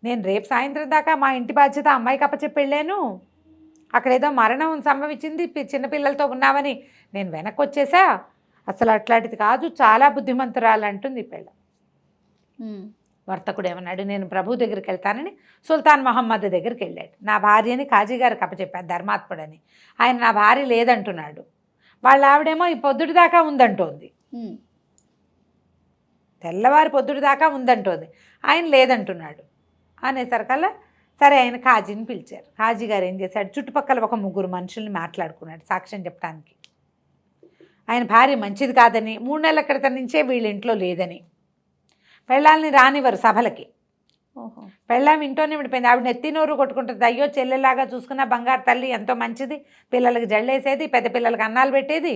నేను రేపు సాయంత్రం దాకా మా ఇంటి బాధ్యత అమ్మాయికి అప్పచెప్పి వెళ్ళాను, అక్కడేదో మరణం సంభవించింది, చిన్నపిల్లలతో ఉన్నామని నేను వెనక్కి వచ్చేసా, అసలు అట్లాంటిది కాదు, చాలా బుద్ధిమంతురాలు అంటుంది పిల్ల. వర్తకుడు ఏమన్నాడు, నేను ప్రభు దగ్గరికి వెళ్తానని సుల్తాన్ మహమ్మద్ దగ్గరికి వెళ్ళాడు. నా భార్యని కాజీ గారికి అప్పచెప్పాను ధర్మాత్ముడని, ఆయన నా భార్య లేదంటున్నాడు, వాళ్ళ ఆవిడేమో ఈ పొద్దుటి దాకా ఉందంటోంది, తెల్లవారి పొద్దుటి దాకా ఉందంటోంది, ఆయన లేదంటున్నాడు అనేసరికల్లా సరే ఆయన కాజీని పిలిచారు. కాజీ గారు ఏం చేశాడు, చుట్టుపక్కల ఒక 3 మనుషుల్ని మాట్లాడుకున్నాడు సాక్ష్యం చెప్పడానికి. ఆయన భార్య మంచిది కాదని, 3 నెలల క్రితం నుంచే వీళ్ళ ఇంట్లో లేదని, పెళ్ళాలని రానివ్వరు సభలకి, పెళ్ళాం ఇంట్లోనే విడిపోయింది, ఆవిడ నెత్తి నోరు కొట్టుకుంటుంది, అయ్యో చెల్లెలాగా చూసుకున్న బంగారు తల్లి, ఎంతో మంచిది, పిల్లలకి జళ్ళేసేది, పెద్ద పిల్లలకి అన్నాలు పెట్టేది,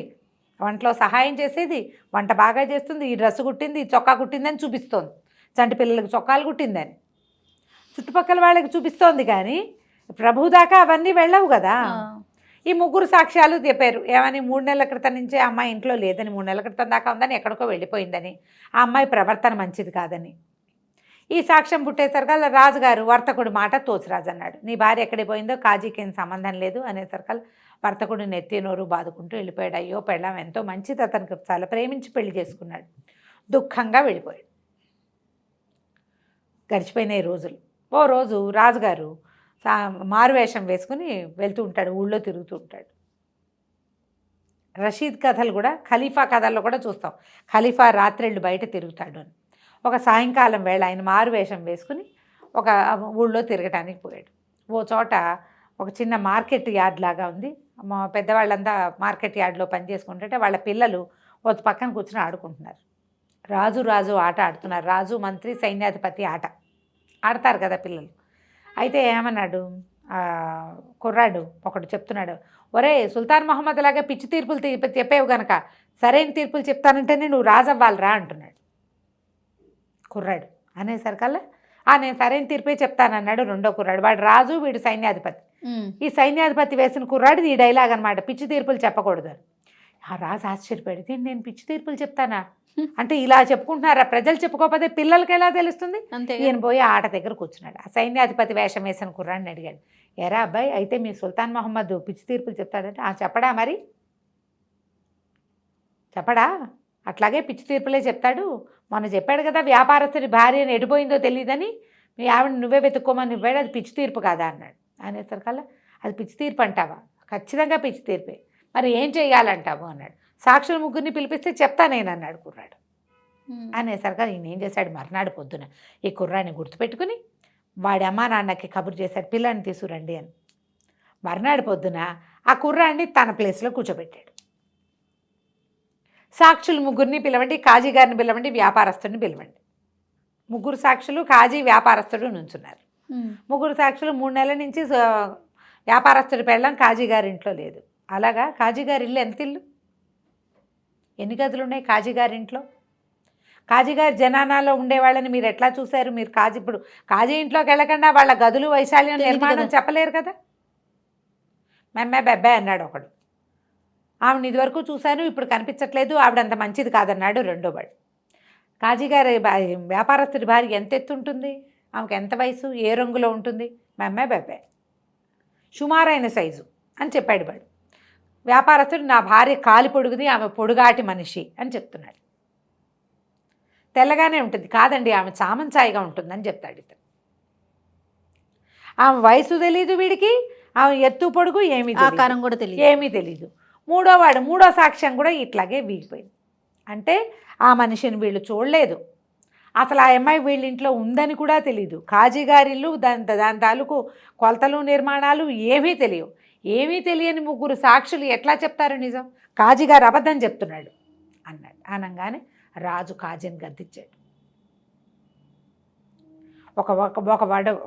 వంటలో సహాయం చేసేది, వంట బాగా చేస్తుంది, ఈ డ్రెస్ కుట్టింది, ఈ చొక్కా కుట్టిందని చూపిస్తోంది, చంటి పిల్లలకి చొక్కాలు కుట్టిందని చుట్టుపక్కల వాళ్ళకి చూపిస్తోంది. కానీ ప్రభు దాకా అవన్నీ వెళ్ళవు కదా. ఈ 3 సాక్ష్యాలు చెప్పారు, ఏమని 3 నెలల క్రితం నుంచే అమ్మాయి ఇంట్లో లేదని, 3 నెలల క్రితం దాకా ఉందని, ఎక్కడికో వెళ్ళిపోయిందని, ఆ అమ్మాయి ప్రవర్తన మంచిది కాదని. ఈ సాక్ష్యం పుట్టేసరికల్లా రాజుగారు వర్తకుడు మాట తోచిరాజు అన్నాడు, నీ భార్య ఎక్కడికి పోయిందో కాజీకి ఏం సంబంధం లేదు అనేసరికల్లా వర్తకుడు నెత్తి నోరు బాదుకుంటూ వెళ్ళిపోయాడు. అయ్యో పెళ్ళాం ఎంతో మంచిది, అతనికి చాలా ప్రేమించి పెళ్లి చేసుకున్నాడు, దుఃఖంగా వెళ్ళిపోయాడు. గడిచిపోయినాయి రోజులు. ఓ రోజు రాజుగారు మారువేషం వేసుకుని వెళ్తూ ఉంటాడు, ఊళ్ళో తిరుగుతూ ఉంటాడు. రషీద్ కథలు కూడా, ఖలీఫా కథల్లో కూడా చూస్తాం, ఖలీఫా రాత్రిళ్ళు బయట తిరుగుతాడు అని. ఒక సాయంకాలం వేళ ఆయన మారువేషం వేసుకుని ఒక ఊళ్ళో తిరగటానికి పోయాడు. ఓ చోట ఒక చిన్న మార్కెట్ యార్డ్ లాగా ఉంది. మా పెద్దవాళ్ళంతా మార్కెట్ యార్డ్లో పనిచేసుకుంటుంటే వాళ్ళ పిల్లలు ఒక పక్కన కూర్చొని ఆడుకుంటున్నారు. రాజు ఆట ఆడుతున్నారు. రాజు, మంత్రి, సైన్యాధిపతి ఆట ఆడతారు కదా పిల్లలు. అయితే ఏమన్నాడు, కుర్రాడు ఒకడు చెప్తున్నాడు, ఒరే సుల్తాన్ మహమ్మద్ లాగా పిచ్చి తీర్పులు చెప్పేవు కనుక సరైన తీర్పులు చెప్తానంటేనే నువ్వు రాజు అవ్వాలిరా అంటున్నాడు కుర్రాడు. అనేసరికల్లా నేను సరైన తీర్పే చెప్తానన్నాడు రెండో కుర్రాడు. వాడు రాజు, వీడు సైన్యాధిపతి. ఈ సైన్యాధిపతి వేసిన కుర్రాడిది ఈ డైలాగ్ అనమాట, పిచ్చి తీర్పులు చెప్పకూడదు. ఆ రాజు ఆశ్చర్యపడితే, నేను పిచ్చి తీర్పులు చెప్తానా అంటే ఇలా చెప్పుకుంటున్నారా, ప్రజలు చెప్పుకోకపోతే పిల్లలకి ఎలా తెలుస్తుంది? ఈయన పోయి ఆట దగ్గర కూర్చున్నాడు. ఆ సైన్యాధిపతి వేషం వేసిన కుర్రాడిని అడిగాడు, ఎరా అబ్బాయి, అయితే మీ సుల్తాన్ మహమ్మద్ పిచ్చి తీర్పులు చెప్తాడంటే, చెప్పడా మరి, చెప్పడా, అట్లాగే పిచ్చి తీర్పులే చెప్తాడు. మొన్న చెప్పాడు కదా వ్యాపారస్తుడి భార్యను ఎడిపోయిందో తెలియదని, మీ ఆవిడ నువ్వే వెతుక్కోమని చెప్పాడు, అది పిచ్చి తీర్పు కాదా అన్నాడు. అనేసరికల్లా అది పిచ్చి తీర్పు అంటావా? ఖచ్చితంగా పిచ్చి తీర్పే, మరి ఏం చేయాలంటావు అన్నాడు. సాక్షుల ముగ్గురిని పిలిపిస్తే చెప్తా నేను అన్నాడు కుర్రాడు. అనేసరికి ఈయన ఏం చేశాడు, మర్నాడు పొద్దున ఈ కుర్రాడిని గుర్తుపెట్టుకుని వాడి అమ్మా నాన్నకి కబురు చేశాడు, పిల్లాన్ని తీసుకురండి అని. మర్నాడు పొద్దున ఆ కుర్రాడిని తన ప్లేస్లో కూర్చోబెట్టాడు. సాక్షులు ముగ్గురిని పిలవండి, కాజీ గారిని పిలవండి, వ్యాపారస్తుడిని పిలవండి. ముగ్గురు సాక్షులు, కాజీ, వ్యాపారస్తుడు నుంచున్నారు. ముగ్గురు సాక్షులు 3 నెలల నుంచి వ్యాపారస్తుడి పెళ్ళం కాజీ గారి ఇంట్లో లేదు. అలాగా కాజీ గారి ఇల్లు ఎంత ఇల్లు, ఎన్ని గదులు ఉన్నాయి కాజీ గారి ఇంట్లో? కాజీ గారి జనానాలో ఉండేవాళ్ళని మీరు ఎట్లా చూశారు? మీరు ఇప్పుడు కాజీ ఇంట్లోకి వెళ్ళకుండా వాళ్ళ గదులు వైశాల్యం నిర్మాణం చెప్పలేరు కదా. మెమ్మే బెబ్బాయి అన్నాడు ఒకడు. ఆవిడని ఇదివరకు చూశాను, ఇప్పుడు కనిపించట్లేదు, ఆవిడంత మంచిది కాదన్నాడు రెండోవాడు. కాజీగారి వ్యాపారస్తుడి భార్య ఎంత ఎత్తుంటుంది, ఆమెకు ఎంత వయసు, ఏ రంగులో ఉంటుంది? మెమ్మే బెబ్బాయి, సుమారైన సైజు అని చెప్పాడు వాడు. వ్యాపారస్తుడు, నా భార్య కాలి పొడుగుది, ఆమె పొడుగాటి మనిషి అని చెప్తున్నాడు. తెల్లగానే ఉంటుంది, కాదండి ఆమె చామంచాయిగా ఉంటుందని చెప్తాడు ఇతను. ఆమె వయసు తెలీదు వీడికి, ఆమె ఎత్తు పొడుగు ఏమీ ఆకారం కూడా తెలియదు, ఏమీ తెలీదు. మూడో సాక్ష్యం కూడా ఇట్లాగే వీగిపోయింది. అంటే ఆ మనిషిని వీళ్ళు చూడలేదు, అసలు ఆ అమ్మాయి వీళ్ళ ఇంట్లో ఉందని కూడా తెలియదు. కాజీ గారిల్లు, దాని తాలూకు కొలతలు, నిర్మాణాలు ఏమీ తెలియవు. ఏమీ తెలియని ముగ్గురు సాక్షులు ఎట్లా చెప్తారు నిజం? కాజీ గారు అబద్ధం చెప్తున్నాడు అన్నాడు. అనగానే రాజు కాజీని గద్దించాడు.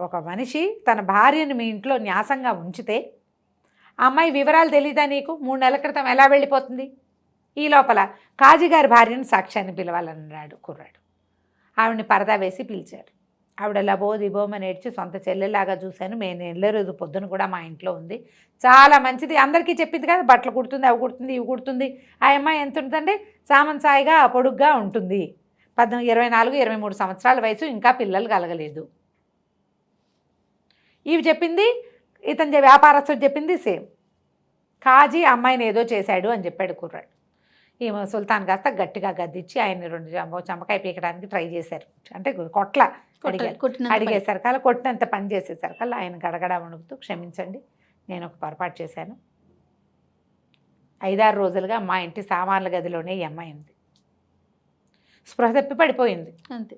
ఒక మనిషి తన భార్యను మీ ఇంట్లో న్యాసంగా ఉంచితే ఆ అమ్మాయి వివరాలు తెలీదా నీకు? 3 నెలల క్రితం ఎలా వెళ్ళిపోతుంది? ఈ లోపల కాజీగారి భార్యను సాక్ష్యాన్ని పిలవాలన్నాడు కుర్రాడు. ఆవిడని పరదా వేసి పిలిచారు. ఆవిడ లబోదిబోమని ఏడ్చి, సొంత చెల్లెలాగా చూశాను, నేను వెళ్ళే రోజు పొద్దున కూడా మా ఇంట్లో ఉంది, చాలా మంచిది, అందరికీ చెప్పింది కదా, బట్టలు కుడుతుంది, అవి కుడుతుంది, ఇవి కుడుతుంది. ఆ అమ్మాయి ఎంత ఉంటుందంటే సామంసాయిగా పొడుగ్గా ఉంటుంది, 24-23 సంవత్సరాల వయసు, ఇంకా పిల్లలు కలగలేదు. ఇవి చెప్పింది ఇతని వ్యాపారస్తుడు చెప్పింది సేమ్. కాజీ అమ్మాయిని ఏదో చేశాడు అని చెప్పాడు కుర్రాడు. ఈమె సుల్తాన్ కాస్త గట్టిగా గద్దించి ఆయన 2 చంపకాయ పీకడానికి ట్రై చేశారు. అంటే అడిగేసరికి అలా కొట్టినంత పని చేసేసరికల్లా ఆయన గడగడ వణుకుతూ, క్షమించండి, నేను ఒక పొరపాటు చేశాను, 5-6 రోజులుగా మా ఇంటి సామాన్ల గదిలోనే ఈ అమ్మాయి ఉంది, స్పృహ తప్పి పడిపోయింది అంతే.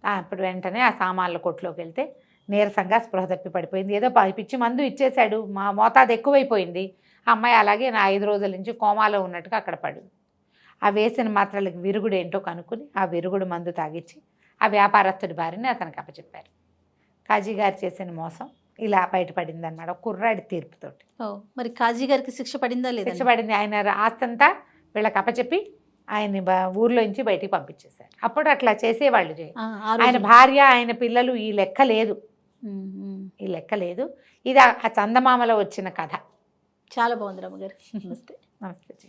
అప్పుడు వెంటనే ఆ సామాన్ల కొట్టులోకి వెళ్తే నీరసంగా స్పృహ తప్పి పడిపోయింది. ఏదో పిచ్చి మందు ఇచ్చేశాడు, మా మోతాదు ఎక్కువైపోయింది. ఆ అమ్మాయి అలాగే నా 5 రోజుల నుంచి కోమాలో ఉన్నట్టుగా అక్కడ పడింది. ఆ వేసిన మాత్రలకు విరుగుడు ఏంటో కనుక్కుని ఆ విరుగుడు మందు తాగిచ్చి ఆ వ్యాపారస్తుడి భార్యని అతనికి అప్పచెప్పారు. కాజీ గారు చేసిన మోసం ఇలా బయటపడింది అన్నమాట కుర్రాడి తీర్పుతోటి. మరి కాజీ గారికి శిక్ష పడిందా లేదా? శిక్ష పడింది. ఆయన ఆస్తంతా వీళ్ళకి అప్పచెప్పి ఆయన్ని ఊర్లో నుంచి బయటికి పంపించేశారు. అప్పుడు అట్లా చేసేవాళ్ళు. ఆయన భార్య, ఆయన పిల్లలు, ఈ లెక్క లేదు, ఈ లెక్క లేదు. ఇది ఆ చందమామలో వచ్చిన కథ. చాలా బాగుంది రమ్మగారు. నమస్తే. నమస్తే.